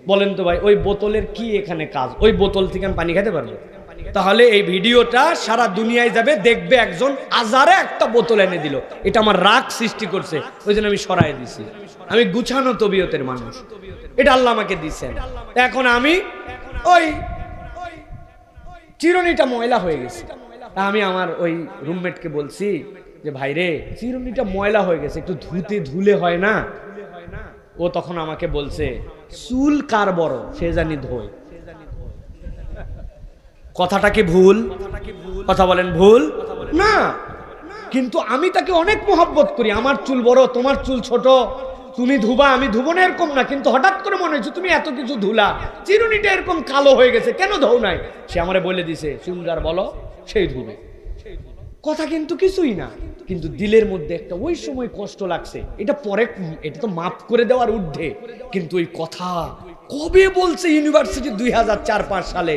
বলেন তো ভাই ওই বোতলের কি এখানে কাজ? ওই বোতল থেকে আমি পানি খেতে পারবো? তাহলে এই ভিডিওটা সারা দুনিয়ায় যাবে, দেখবে একজন আজারে একটা বোতল এনে দিল, এটা আমার রাগ সৃষ্টি করছে, ওই জন্য আমি সরাই দিছি। আমি গুছানো তবিয়তের মানুষ, এটা আল্লাহ আমাকে দিচ্ছেন। এখন আমি ওই চিরুনিটা ময়লা হয়ে গেছে, আমি আমার ওই রুমমেটকে বলছি যে ভাই রে চিরুনিটা ময়লা হয়ে গেছে, একটু ধুলে হয় না? ও তখন আমাকে বলছে চুল কার বড় সে জানি ধোয়। কথাটা কি ভুল? কথা বলেন ভুল না? কিন্তু আমি তাকে অনেক মহব্বত করি। আমার চুল বড়, তোমার চুল ছোট, তুমি ধুবা আমি ধুবো না এরকম না, কিন্তু হঠাৎ করে মনে হচ্ছে তুমি এত কিছু ধুলা, চিরুনিটা এরকম কালো হয়ে গেছে, কেন ধোও নাই? সে আমারে বলে দিছে চুলদার বলো সেই ধুবে। কথা কিন্তু কিছুই না, কিন্তু দিলের মধ্যে একটা ওই সময় কষ্ট লাগছে। এটা পরে, এটা তো মাফ করে দেওয়ার ঊর্ধ্বে, কিন্তু ওই কথা কবে বলছে ইউনিভার্সিটি 2004-05 সালে,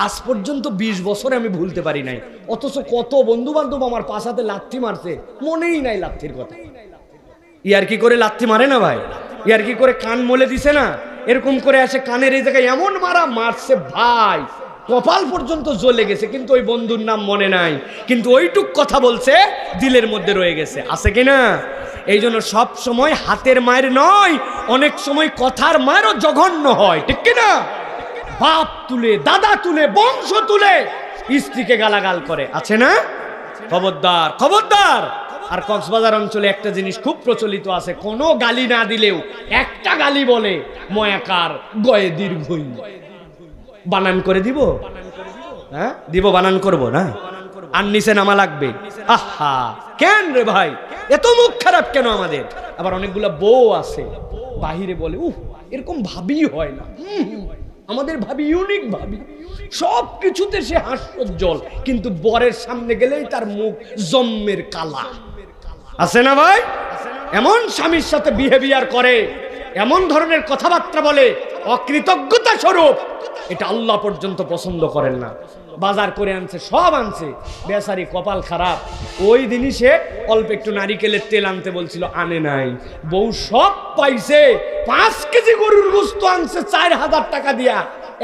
আজ পর্যন্ত 20 বছরে আমি ভুলতে পারি নাই। অথচ কত বন্ধু বান্ধব আমার পাশাতে লাথি মারছে, মনেই নাই লাথির কথা। ইয়ার কি করে লাথি মারে না ভাই? ইয়ার কি করে কান মলে দিছে না? এরকম করে আসে কানের এই জায়গায় এমন মারছে ভাই, কপাল পর্যন্ত জ্বলে গেছে, কিন্তু ওই বন্ধুর নাম মনে নাই, কিন্তু ওইটুক কথা বলছে দিলের মধ্যে রয়ে গেছে, আছে কিনা? এই জন্য সব সময় হাতের মায়ের নয়, অনেক সময় কথার মায়েরও জঘন্য হয়, ঠিক কিনা? বাপ তুলে, দাদা তুলে, বংশ তুলে স্ত্রীকে গালাগাল করে, আছে না? খবরদার, খবরদার। আর কক্সবাজার অঞ্চলে একটা জিনিস খুব প্রচলিত আছে, কোনো গালি না দিলেও একটা গালি বলে ময়াকার গয়ে দীর্ঘই। বানান করে দিব? হ্যাঁ দিব, বানান করব না? আর নিচে নামা লাগবে। আহা, কেন রে ভাই এত মুখ খারাপ কেন আমাদের? আবার অনেকগুলা বউ আছে বাহিরে বলে, উহ এরকম ভাবি হয় না, আমাদের ভাবি ইউনিক ভাবি, সব কিছুতে সে হাস্যোজ্জ্বল, কিন্তু বরের সামনে গেলেই তার মুখ জম্মের কালা। আছে না ভাই? এমন স্বামীর সাথে বিহেভিয়ার করে, এমন ধরনের কথাবার্তা বলে, অকৃতজ্ঞতা স্বরূপ। এটা আল্লাহ পর্যন্ত পছন্দ করেন না। বাজার করে আনছে, সব আনছে, বেচারি কপাল খারাপ। ওই দিনই সে অল্প একটু নারিকেলের তেল আনতে বলছিল, আনে নাই। বউ সব পাইছে, 5 কেজি গরুর গোশত আনছে 4000 টাকা দিয়া,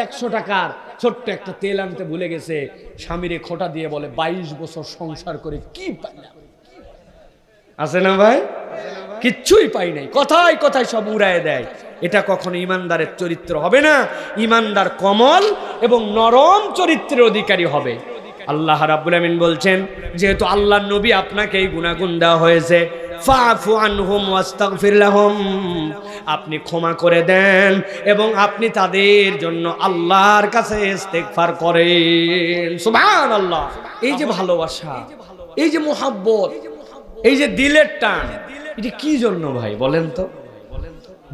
100 টাকার ছোট্ট একটা তেল আনতে ভুলে গেছে। স্বামীরে খোঁটা দিয়ে বলে, 22 বছর সংসার করে কি পাইলাম? আছে না ভাই? কিচ্ছুই পাই নাই, কথায় কথায় সব উড়ায় দেয়। এটা কখনো ইমানদারের চরিত্র হবে না। ইমানদার কমল এবং নরম চরিত্রের অধিকারী হবে। আল্লাহ রাব্বুল আমিন বলছেন, যেহেতু আল্লাহর নবী আপনাকে এই গুনাহগুণ দেওয়া হয়েছে, ফাফু আনহুম ওয়াস্তাগফির লাহুম, আপনি ক্ষমা করে দেন এবং আপনি তাদের জন্য আল্লাহর কাছে ইস্তেগফার করেন। সুবহানাল্লাহ। এই যে ভালোবাসা, এই যে মুহাব্বত, এই যে দিলের টান, এটা কি জন্য ভাই বলেন তো?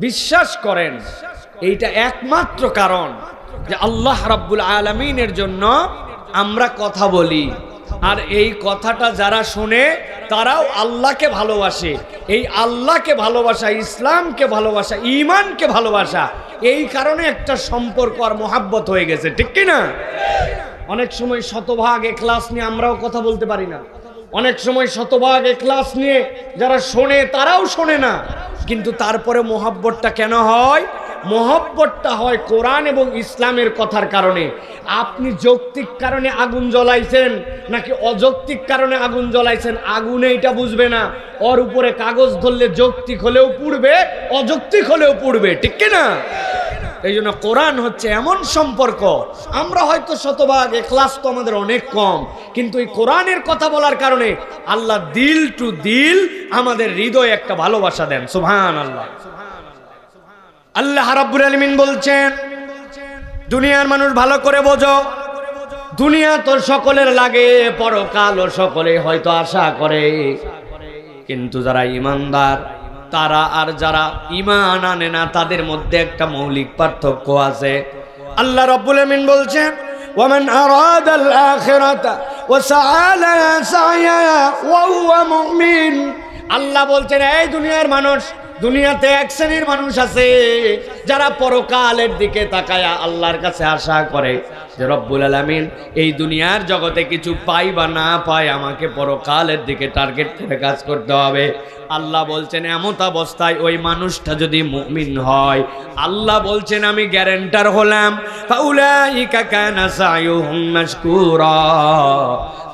বিশ্বাস করেন এইটা একমাত্র কারণ যে আল্লাহ রাব্বুল আলামিনের জন্য আমরা কথা বলি, আর এই কথাটা যারা শুনে তারাও আল্লাহকে ভালোবাসে। এই আল্লাহকে ভালোবাসা, ইসলামকে ভালোবাসা, ঈমানকে ভালোবাসা, এই কারণে একটা সম্পর্ক আর মোহাব্বত হয়ে গেছে, ঠিক কি না? অনেক সময় শতভাগ ইখলাস নিয়ে আমরাও কথা বলতে পারি না, অনেক সময় শতভাগ ইখলাস নিয়ে যারা শোনে তারাও শোনে না, কিন্তু তারপরে মোহাব্বতটা কেন হয়? মোহাব্বতটা হয় কোরআন এবং ইসলামের কথার কারণে। আপনি যৌক্তিক কারণে আগুন জ্বলাইছেন নাকি অযৌক্তিক কারণে আগুন জ্বলাইছেন, আগুনে এটা বুঝবে না। ওর উপরে কাগজ ধরলে যৌক্তিক হলেও পুড়বে, অযৌক্তিক হলেও পুড়বে, ঠিক কি না? এই জন্য কোরআন হচ্ছে এমন সম্পর্ক, আমরা হয়তো শতভাগ ইখলাস তো আমাদের অনেক কম, কিন্তু এই কোরআনের কথা বলার কারণে আল্লাহ দিল টু দিল আমাদের হৃদয়ে একটা ভালোবাসা দেন। সুবহানাল্লাহ। আল্লাহ রাব্বুল আলামিন বলছেন, দুনিয়ার মানুষ ভালো করে বোঝো, দুনিয়া তো সকলের লাগে, পরকালও সকলে হয়তো আশা করে, কিন্তু যারা ঈমানদার তারা আর যারা ঈমান আনে না তাদের মধ্যে একটা মৌলিক পার্থক্য আছে। আল্লাহ রাব্বুল আমিন বলছেন, ওয়ামান আরাদাল আখিরাতা ওয়া সাআ লাহা সা'য়াহা ওয়া হুয়া মুমিন। আল্লাহ বলছেন, এই দুনিয়ার মানুষ, দুনিয়াতে এক শ্রেণীর মানুষ আছে যারা পরকালের দিকে তাকায়া আল্লাহর কাছে আশা করে যে রব্বুল আলামিন এই দুনিয়ার জগতে কিছু পাই বা না পাই, আমাকে পরকালের দিকে টার্গেট করে কাজ করতে হবে। আল্লাহ বলছেন, এমত অবস্থায় ওই মানুষটা যদি মুমিন হয়, আল্লাহ বলছেন আমি গ্যারান্টার হলাম, ফাউলাইকা কানা সায়ুহুম মাশকুরা,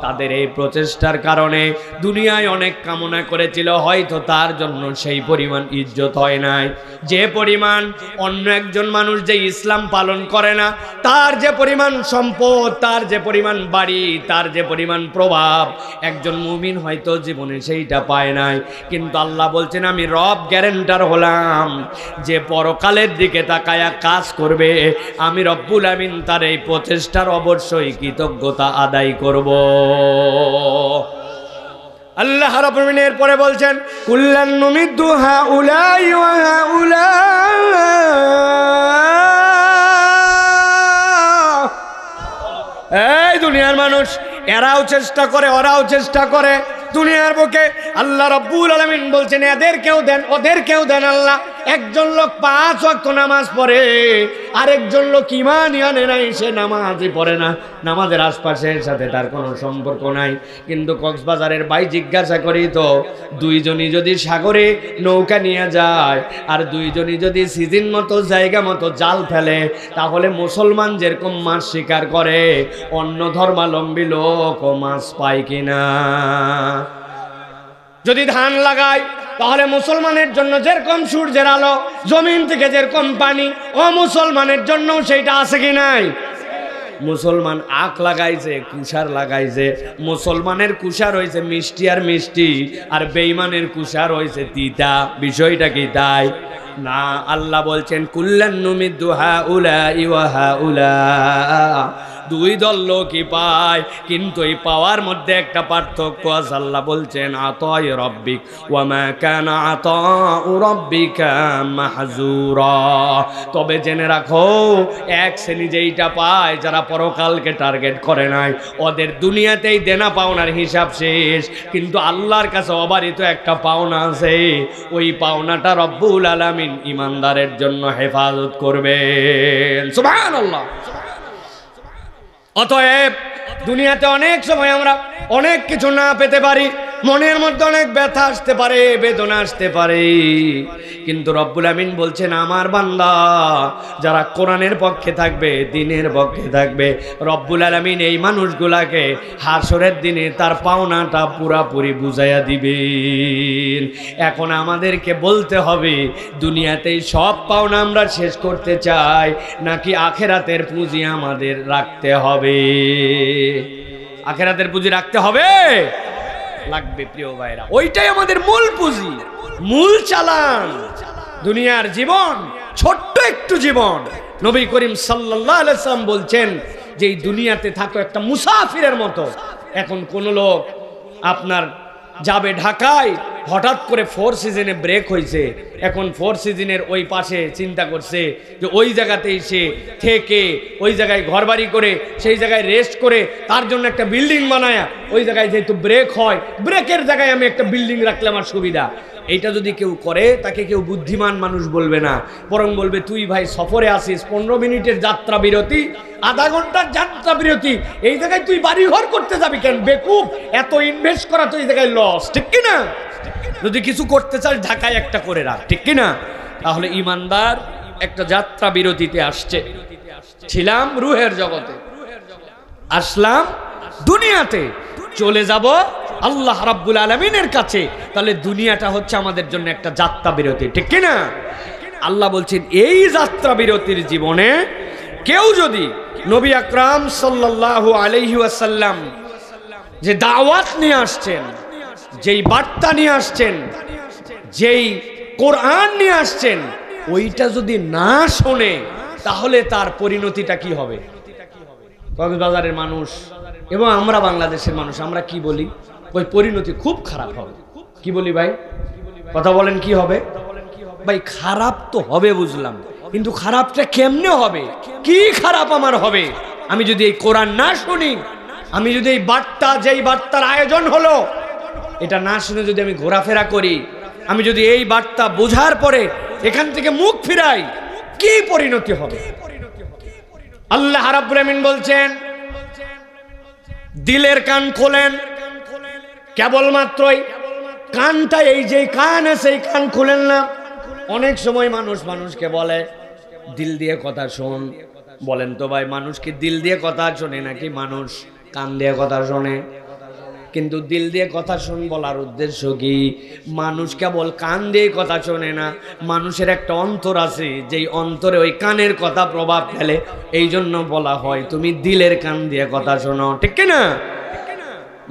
তাদের এই প্রচেষ্টার কারণে দুনিয়ায় অনেক কামনা করেছিল, হয়তো তার জন্য সেই পরিমাণ ইজ্জত হয় নাই যে পরিমাণ অন্য একজন মানুষ যে ইসলাম পালন করে না, তার যে পরিমাণ সম্পদ, তার যে পরিমাণ বাড়ি, তার যে পরিমাণ প্রভাব, একজন মুমিন হয়তো জীবনে সেইটা পায় নাই। কিন্তু আল্লাহ বলছেন, আমি রব গ্যারান্টার হলাম যে পরকালের দিকে তাকায়া কাজ করবে, আমি রব্বুল আমিন তার এই প্রচেষ্টার অবশ্যই কৃতজ্ঞতা আদায় করব। আল্লাহ রাব্বুল আমিন এর পরে বলছেন, কুল্লান নুমিদ্দু হাউলাই ওয়া হাউলা, এই দুনিয়ার মানুষ এরাও চেষ্টা করে, ওরাও চেষ্টা করে দুনিয়ার বুকে। আল্লাহ রাব্বুল আলামিন বলছেন, এদেরকেও দেন, ওদেরকেও দেন। আল্লাহ একজন লোক 5 ওয়াক্ত নামাজ পড়ে, আরেকজন লোক ঈমানই আনে নাই, সে নামাজই পড়ে না, নামাজের আশপাশের সাথে তার কোনো সম্পর্ক নাই। কিন্তু কক্সবাজারের ভাই জিজ্ঞাসা করি তো, দুইজনই যদি সাগরে নৌকা নিয়ে যায় আর দুইজনই যদি সিজন মতো জায়গা মতো জাল ফেলে, তাহলে মুসলমান যেরকম মাছ শিকার করে অন্য ধর্মাবলম্বী লোক মাছ পায় কিনা? যদি ধান লাগাই তাহলে মুসলমানের জন্য যেরকম সূর্যের আলো, জমিন থেকে যেরকম পানি, ও মুসলমানের জন্য সেইটা আছে কি নাই? মুসলমান আখ লাগাইছে, কুষার লাগাইছে। মুসলমানের কুষার হয়েছে মিষ্টি আর মিষ্টি, আর বেঈমানের কুষার হয়েছে তিতা। বিষয়টা কি তাই না? আল্লাহ বলছেন কুল্লান নুমিদ্দু হাউলাই ওয়া হাউলা, দুই দল লোকই পায়, কিন্তু এই পাওয়ার মধ্যে একটা পার্থক্য আছে। আল্লাহ বলছেন আতায়ে রাব্বিক ওয়া মা কানা আতাউ রাব্বিকা মাহজুরা। তবে জেনে রাখো, এক শ্রেণী যেইটা পায়, যারা পরকালকে টার্গেট করে নাই, ওদের দুনিয়াতেই দেনা পাওনার হিসাব শেষ, কিন্তু আল্লাহর কাছে অবারিত একটা পাওনা আছে। ওই পাওনাটা রব্বুল আলামিন ইমানদারের জন্য হেফাজত করবেন। সুবহানাল্লাহ। অতএব দুনিয়াতে অনেক সময় আমরা অনেক কিছু না পেতে পারি, মনের মধ্যে অনেক ব্যথা আসতে পারে, বেদনা আসতে পারে, কিন্তু রব্বুল আমিন বলছেন আমার বান্দা যারা কোরআনের পক্ষে থাকবে, দ্বীনের পক্ষে থাকবে, রব্বুল আলামিন এই মানুষগুলাকে হাসরের দিনে তার পাওনাটা পুরাপুরি বুঝাইয়া দিবেন। এখন আমাদেরকে বলতে হবে, দুনিয়াতেই সব পাওনা আমরা শেষ করতে চাই, নাকি আখেরাতের পুঁজি আমাদের রাখতে হবে? আখেরাতের পুঁজি রাখতে হবে, লাগবে প্রিয় ভাইরা। ওইটাই আমাদের মূল পুঁজি, মূল চালান। দুনিয়ার জীবন ছোট্ট একটু জীবন। নবী করিম সাল্লাল্লাহু আলাইহি ওয়াসাল্লাম বলছেন যে এই দুনিয়াতে থাকো একটা মুসাফিরের মতো। এখন কোন লোক আপনার যাবে ঢাকায়, হঠাৎ করে 4 সিজনে ব্রেক হয়েছে, এখন 4 সিজনের ওই পাশে চিন্তা করছে যে ওই জায়গাতেই সে থেকে ওই জায়গায় ঘরবাড়ি করে সেই জায়গায় রেস্ট করে তার জন্য একটা বিল্ডিং বানায়, ওই জায়গায় যেহেতু ব্রেক হয়, ব্রেকের জায়গায় আমি একটা বিল্ডিং রাখলে আমার সুবিধা। এইটা যদি কেউ করে, তাকে কেউ বুদ্ধিমান মানুষ বলবে না, বরং বলবে তুই ভাই সফরে আসিস, 15 মিনিটের যাত্রা বিরতি, আধা ঘন্টার যাত্রা বিরতি, এই জায়গায় তুই বাড়ি ঘর করতে যাবি কেন? বেকুব, এত ইনভেস্ট করা তো এই জায়গায় লস, ঠিক কিনা? যদি কিছু করতে চাস ঢাকায় একটা করে রাখ, ঠিক কিনা? তাহলে ইমানদার একটা যাত্রা বিরতিতে আসছে, ছিলাম রুহের জগতে, আসলাম দুনিয়াতে, চলে যাব আল্লাহ রাব্বুল আলামিনের কাছে। তাহলে দুনিয়াটা হচ্ছে আমাদের জন্য একটা যাত্রা বিরতি, ঠিক কিনা? আল্লাহ বলছেন এই যাত্রা বিরতির জীবনে কেউ যদি নবী আকরাম সাল্লাল্লাহু আলাইহি ওয়াসাল্লাম যে দাওয়াত নিয়ে আসছেন, যেই বার্তা নিয়ে আসছেন, যেই কোরআন নিয়ে আসছেন, ওইটা যদি না শোনে, তাহলে তার পরিণতিটা কি হবে? কক্সবাজারের মানুষ এবং আমরা বাংলাদেশের মানুষ, আমরা কি বলি? ওই পরিণতি খুব খারাপ হবে। কি বলি ভাই? কথা বলেন, কি হবে ভাই? খারাপ তো হবে বুঝলাম, কিন্তু খারাপটা কেমনে হবে? কি খারাপ আমার হবে আমি যদি এই কোরআন না শুনি? আমি যদি এই বার্তা, যেই বার্তার আয়োজন হলো, এটা না শুনে যদি আমি ঘোরাফেরা করি, আমি যদি এই বার্তা বোঝার পরে এখান থেকে মুখ ফিরাই, কি পরিণতি হবে? আল্লাহ রাব্বুল আমিন বলছেন দিলের কান খোলেন। কেবলমাত্রই কানটা, এই যে কান আছে, এই কান খুলেন না। অনেক সময় মানুষ মানুষকে বলে দিল দিয়ে কথা শোন। বলেন তো ভাই, মানুষ কি দিল দিয়ে কথা শোনে নাকি মানুষ কান দিয়ে কথা শোনে? কিন্তু দিল দিয়ে কথা শোন বলার উদ্দেশ্য কি? মানুষ কেবল কান দিয়ে কথা শোনে না, মানুষের একটা অন্তর আছে, যেই অন্তরে ওই কানের কথা প্রভাব ফেলে। এই জন্য বলা হয় তুমি দিলের কান দিয়ে কথা শোনো, ঠিক কিনা?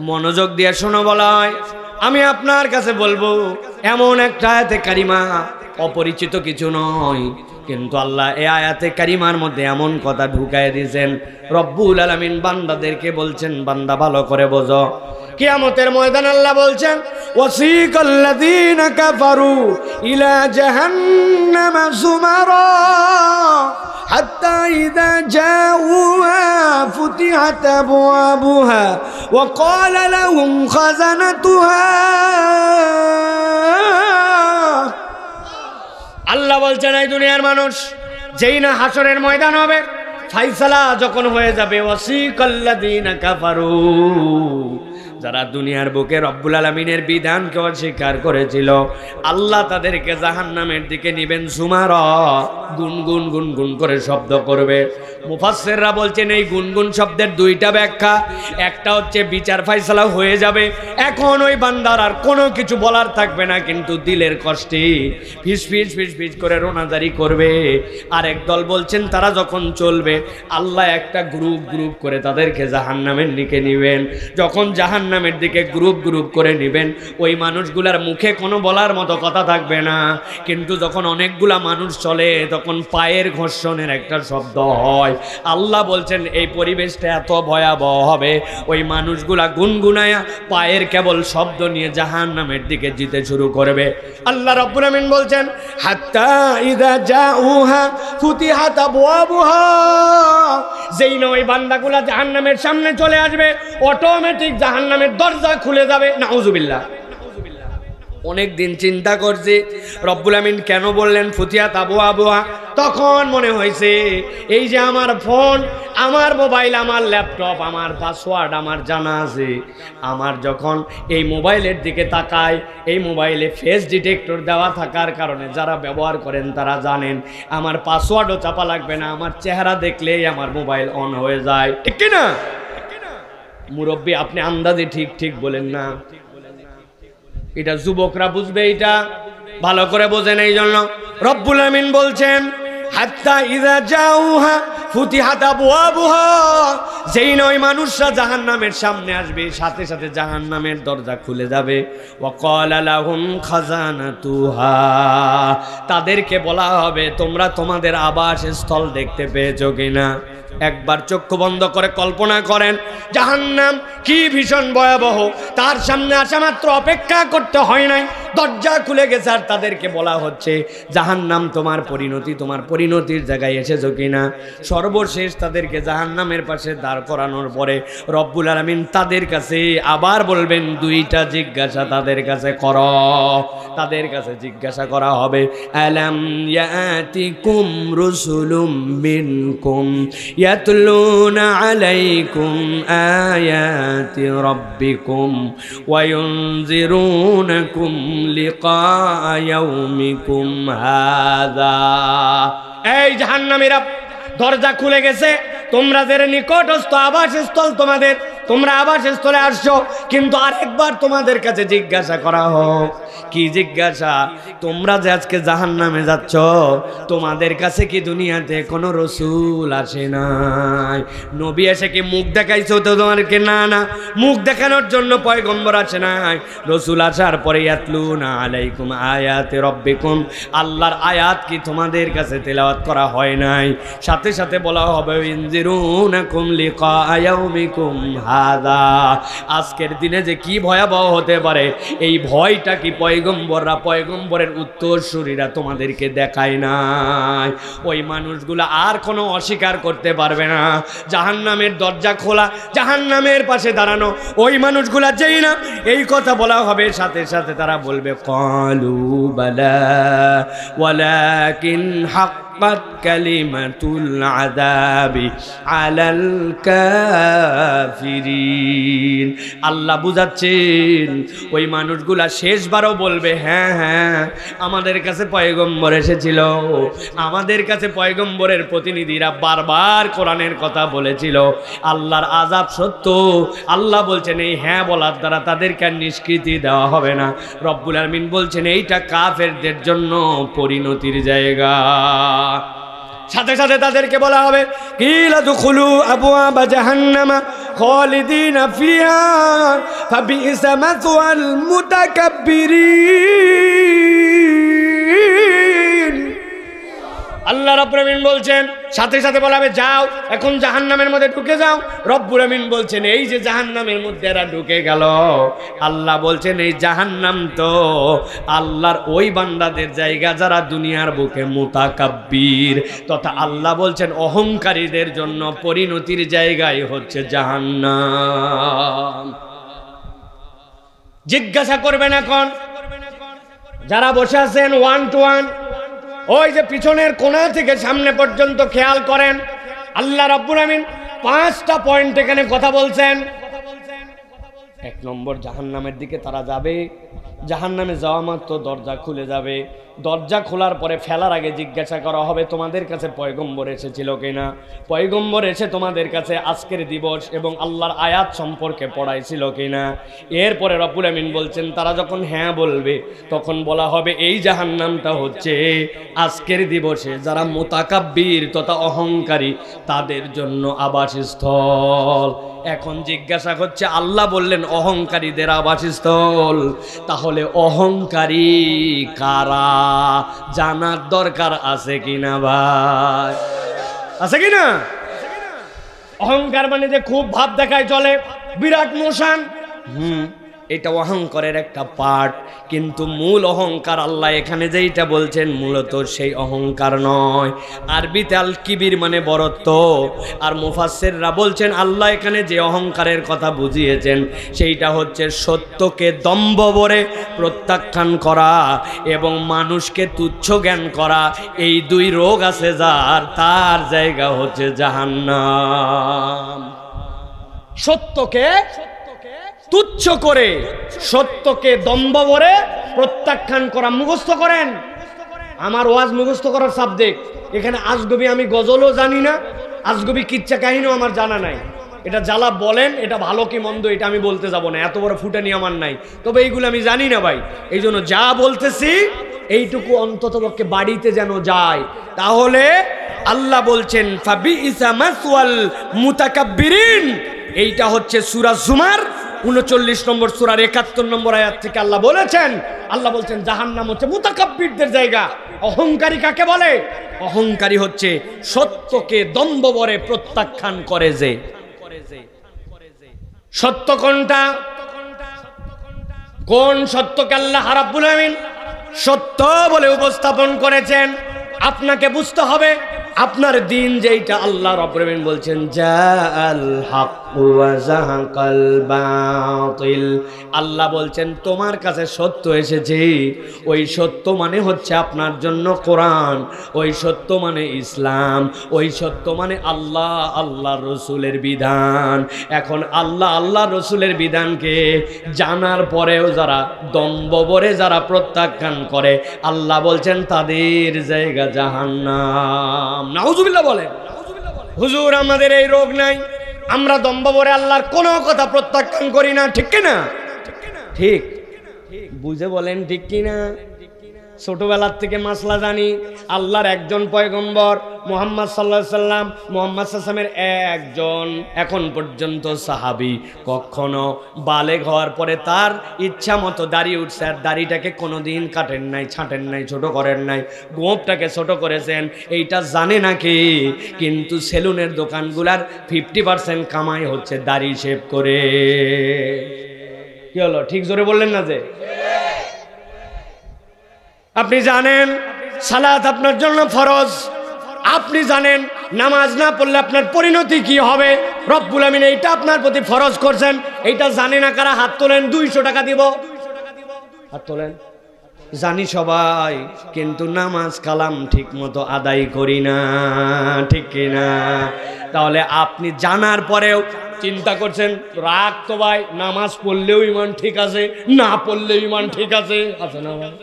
মনোযোগ দিয়ে শোনো বলা হয়। আমি আপনার কাছে বলবো, এমন একটা আয়াতে কারিমা অপরিচিত কিছু নয়, কিন্তু আল্লাহ এই আয়াতে কারিমার মধ্যে এমন কথা ঢুকায় দিয়েছেন, রব্বুল আলামিন বান্দাদেরকে বলছেন, বান্দা ভালো করে বোঝো। কিয়ামতের ময়দান আল্লাহ বলছেন ওয়াসিকাল্লাযীনা কাফারু ইলা জাহান্নামা যুমারা হাত্তা ইযা জাউহা ফুতিহাত আবওয়াবুহা ওয়া ক্বালা লাহুম খাযানাতুহা। আল্লাহ বলছেন এই দুনিয়ার মানুষ যেই না হাসরের ময়দান হবে, ফাইসালা যখন হয়ে যাবে, ওয়াসিকাল্লাযীনা কাফারু, যারা দুনিয়ার বুকে রব্বুল আলামিনের বিধানকে অস্বীকার করেছিল, আল্লাহ তাদেরকে জাহান্নামের দিকে নিবেন। সুমারা, গুনগুন গুনগুন করে শব্দ করবে। মুফাসসিররা বলছেন এই গুনগুন শব্দের দুইটা ব্যাখ্যা। একটা হচ্ছে বিচার ফায়সালা হয়ে যাবে, এখন ওই বান্দার আর কোনো কিছু বলার থাকবে না, কিন্তু দিলের কষ্টে ফিস ফিস ফিস ফিস করে রোনাজারি করবে। আর একদল বলছেন তারা যখন চলবে, আল্লাহ একটা গ্রুপ গ্রুপ করে তাদেরকে জাহান্নামের দিকে নিবেন। যখন জাহান্নামের দিকে গ্রুপ গ্রুপ করে নিবেন, ওই মানুষগুলার মুখে কোনো বলার মতো কথা থাকবে না, কিন্তু যখন অনেকগুলা মানুষ চলে তখন পায়ের ঘর্ষণের একটা শব্দ হয়। আল্লাহ বলছেন এই পরিবেশটা এত ভয়াবহ হবে, ওই মানুষগুলা গুনগুনায়া পায়ের কেবল শব্দ নিয়ে জাহান্নামের দিকে যেতে শুরু করবে। আল্লাহ রাব্বুল আমিন বলছেন হাত্তা ইযা জাউহা ফুতিহাত আবওয়াবুহা, যেই না ওই বান্দাগুলা জাহান্নামের সামনে চলে আসবে, অটোমেটিক জাহান্নামের দরজা খুলে যাবে। নাউজুবিল্লাহ। অনেক দিন চিন্তা করছি রব্বুল আমিন কেন বললেন ফুতিহাত আবওয়াবুহা। তখন মনে হয়েছে এই যে আমার ফোন, আমার মোবাইল, আমার ল্যাপটপ, আমার পাসওয়ার্ড আমার জানা আছে। আমার যখন এই মোবাইলের দিকে তাকাই, এই মোবাইলে ফেস ডিটেক্টর দেওয়া থাকার কারণে যারা ব্যবহার করেন তারা জানেন আমার পাসওয়ার্ডও চাপা লাগবে না, আমার চেহারা দেখলেই আমার মোবাইল অন হয়ে যায়। ঠিক কি না মুরব্বী? আপনি আন্দাজে ঠিক ঠিক বলেন না, এটা যুবকরা বুঝবে, এটা ভালো করে বোঝেন। এই জন্য রব্বুল আমিন বলছেন হাত্তা ইযা জাউহা ফুতিহাত আবওয়াবুহা, যেই নয় মানুষরা জাহান্নামের সামনে আসবে, সাথে সাথে জাহান্নামের দরজা খুলে যাবে। ওয়া ক্বালা লাহুম খাজানাতুহা, তাদেরকে বলা হবে তোমরা তোমাদের আবাসস্থল দেখতে পেয়েছো কিনা। একবার চক্ষু বন্ধ করে কল্পনা করেন জাহান্নাম কি ভীষণ ভয়াবহ। তার সামনে আসা মাত্র অপেক্ষা করতে হয় নাই, দরজা খুলে গেছে, আর তাদেরকে বলা হচ্ছে জাহান্নাম তোমার পরিণতি, তোমার পরিণতির জায়গায় এসেছো কিনা। সর্বশেষ তাদেরকে জাহান্নামের পাশে দাঁড় করানোর পরে রব্বুল আলামিন তাদের কাছে আবার বলবেন দুইটা জিজ্ঞাসা তাদের কাছে করো। তাদের কাছে জিজ্ঞাসা করা হবে আলাম ইয়াতিকুম রুসুলুম মিনকুম ইয়াতলুনা আলাইকুম আয়াতি রাব্বিকুম ওয়া ইউনজিরুনাকুম লিকা ইয়াউমিকুম হাযা। এই জাহান্নামীরা, দরজা খুলে গেছে, তোমরা যে নিকটস্থ আবাসস্থল তোমাদের, তোমরা আবাসস্থলে আসছো, কিন্তু আরেকবার তোমাদের কাছে জিজ্ঞাসা করা হোক। কি জিজ্ঞাসা? তোমরা যে আজকে জাহান্নামে যাচ্ছ, তোমাদের কাছে কি দুনিয়াতে কোনো রসুল আসে নাই? নবী এসে কি মুখ দেখাইছো তো তোমাদেরকে? না না, মুখ দেখানোর জন্য পয়গম্বর আসে নাই। রসুল আসার পরে ইয়াতলুনা আলাইকুম আয়াতি রাব্বিকুম, আল্লাহর আয়াত কি তোমাদের কাছে তেলাওয়াত করা হয় নাই? সাথে সাথে বলা হবে ইনজিরুনাকুম লিকা ইয়াউমিকুম হাযা, আজকের দিনে যে কি ভয়াবহ হতে পারে, এই ভয়টা কি পয়গম্বররা, পয়গম্বরের উত্তরসূরিরা তোমাদেরকে দেখায় নাই? ওই মানুষগুলা আর কোনো অস্বীকার করতে পারবে না। জাহান্নামের দরজা খোলা, জাহান্নামের পাশে দাঁড়ানো ওই মানুষগুলা যেই না এই কথা বলা হবে, সাথে সাথে তারা বলবে ক্বালু বালা ওয়ালাকিন হাক্কাত কালিমাতুল আযাবি আলাল কাফিরিন। আল্লাহ বুঝাচ্ছেন ওই মানুষগুলা শেষবারও বলবে হ্যাঁ হ্যাঁ আমাদের কাছে পয়গম্বর এসেছিল, আমাদের কাছে পয়গম্বরের প্রতিনিধিরা বারবার কোরআনের কথা বলেছিল, আল্লাহর আযাব সত্য। আল্লাহ বলছেন এই হ্যাঁ বলার দ্বারা তাদেরকে আর নিষ্কৃতি দেওয়া হবে না। রব্বুল আমিন বলছেন এইটা কাফেরদের জন্য পরিণতির জায়গা। সাথে সাথে তাদেরকে বলা হবে কিলা দুখুলু আবওয়াবা জাহান্নামা খালিদিনা ফিহা ফাবিইসা মাসওয়াল মুতাকাব্বিরিন। আল্লাহ রাব্বুল আমিন বলছেন সাথে সাথে বলা হবে যাও এখন জাহান্নামের মধ্যে ঢুকে যাও। রব্বুল আমিন বলছেন এই যে জাহান্নামের মধ্যে এরা ঢুকে গেল, আল্লাহ বলছেন এই জাহান্নাম তো আল্লাহর ওই বান্দাদের জায়গা যারা দুনিয়ার বুকে মুতাকাব্বির, তথা আল্লাহ বলছেন অহংকারীদের জন্য পরিণতির জায়গায় হচ্ছে জাহান্নাম। জিজ্ঞাসা করবেন এখন যারা বসে আছেন ওয়ান টু ওয়ান, ওই যে পিছনের কোণা থেকে সামনে পর্যন্ত খেয়াল করেন, আল্লাহ রাব্বুল আমিন 5টা পয়েন্ট এখানে কথা বলছেন। এক নম্বর, জাহান্নামের দিকে তারা যাবে, জাহান্নামে যাওয়া মাত্র দরজা খুলে যাবে, দরজা খোলার পরে ফেলার আগে জিজ্ঞাসা করা হবে তোমাদের কাছে পয়গম্বর এসেছিল কিনা, পয়গম্বর এসে তোমাদের কাছে আজকের দিবস এবং আল্লাহর আয়াত সম্পর্কে পড়াইছিল কিনা। এরপরে রব্বুল আমিন বলছেন তারা যখন হ্যাঁ বলবে তখন বলা হবে এই জাহান্নামটা হচ্ছে আজকের দিবসে যারা মুতাকাব্বির তথা অহংকারী তাদের জন্য আবাসস্থল। এখন জিজ্ঞাসা হচ্ছে আল্লাহ বললেন অহংকারীদের আবাসস্থল, তাহলে অহংকারী কারা জানার দরকার আছে কিনা ভাই? আছে কিনা? অহংকার মানে যে খুব ভাব দেখায় চলে, বিরাট মোশান, এটা অহংকারের একটা পার্ট, কিন্তু মূল অহংকার আল্লাহ এখানে যেইটা বলছেন মূলত সেই অহংকার নয়। আরবিতে আল কিবির মানে বড়ত্ব, আর মুফাসসিররা বলছেন আল্লাহ এখানে যে অহংকারের কথা বুঝিয়েছেন সেইটা হচ্ছে সত্যকে দম্ভ ভরে প্রত্যাখ্যান করা এবং মানুষকে তুচ্ছ জ্ঞান করা। এই দুই রোগ আছে যার, তার জায়গা হচ্ছে জাহান্নাম। সত্যকে তুচ্ছ করে, সত্যকে দম্ভ ভরে প্রত্যাখ্যান করা। মুখস্থ করেন, আমার ওয়াজ মুখস্থ করার সাবজেক্ট। এখানে আজগবি আমি গজলও জানি না, আজগবি কিচ্ছা কাহিনীও আমার জানা নাই। এটা জ্বালা বলেন, এটা ভালো কি মন্দ এটা আমি বলতে যাব না, এত বড় ফুটানি আমার নাই, তবে এইগুলো আমি জানি না ভাই। এই জন্য যা বলতেছি এইটুকু অন্ততপক্ষে বাড়িতে যেন যায়। তাহলে আল্লাহ বলছেন ফাবিইসা মাসওয়াল মুতাকাব্বিরিন, এইটা হচ্ছে সূরা জুমার 39 নম্বর সূরার 71 নম্বর আয়াত থেকে আল্লাহ বলেছেন। আল্লাহ বলছেন জাহান্নাম হচ্ছে মুতাকাব্বিরদের জায়গা। অহংকারী কাকে বলে? অহংকারী হচ্ছে সত্যকে দম্ভ ভরে প্রত্যাখ্যান করে যে। সত্য কোনটা? কোন সত্যকে আল্লাহ রাব্বুল আমিন সত্য বলে উপস্থাপন করেছেন? আপনাকে বুঝতে হবে আপনার দিন যেইটা আল্লাহ রাব্বুল আমিন বলছেন জাআল হক ওয়া যাহাকাল বাতিল। আল্লাহ বলছেন তোমার কাছে সত্য এসেছে, ওই সত্য মানে হচ্ছে আপনার জন্য কোরআন, ওই সত্য মানে ইসলাম, ওই সত্য মানে আল্লাহ আল্লাহর রসুলের বিধান। এখন আল্লাহ আল্লাহর রসুলের বিধানকে জানার পরেও যারা দম্ভ ভরে যারা প্রত্যাখ্যান করে, আল্লাহ বলছেন তাদের জায়গা জাহান্নাম। নাউজুবিল্লাহ বলেন। হুজুর আমাদের এই রোগ নাই, আমরা দম্ভ ভরে আল্লাহর কোনো কথা প্রত্যাখ্যান করি না, ঠিক কিনা? ঠিক বুঝে বলেন ঠিক কিনা? ছোটবেলার থেকে মাসলা জানি আল্লাহর একজন পয়গম্বর মুহাম্মদ সাল্লাল্লাহু আলাইহি সাল্লাম, মুহাম্মদ সাল্লাল্লাহু আলাইহি সাল্লামের একজন এখন পর্যন্ত সাহাবী কখনো বালেগ হওয়ার পরে তার ইচ্ছা মতো দাড়ি উঠছে, আর দাড়িটাকে কোনোদিন কাটেন নাই, ছাঁটেন নাই, ছোট করেন নাই, গোঁপটাকে ছোট করেছেন, এইটা জানে নাকি? কিন্তু সেলুনের দোকানগুলার 50% কামাই হচ্ছে দাড়ি শেভ করে। কি হলো? ঠিক জোরে বললেন না যে? আপনি জানেন সালাত আপনার জন্য ফরজ, আপনি জানেন নামাজ না পড়লে আপনার পরিণতি কি হবে, রব্বুল আমিন এইটা আপনার প্রতি ফরজ করছেন, এইটা জানে না কারা? হাত তোলেন, 200 টাকা দিব। হাত তোলেন। জানি সবাই, কিন্তু নামাজ কালাম ঠিক মতো আদায় করি না, ঠিক কিনা? তাহলে আপনি জানার পরেও চিন্তা করছেন রাগ তো ভাই, নামাজ পড়লেও ইমান ঠিক আছে, না পড়লেও ইমান ঠিক আছে, আছে না ভাই?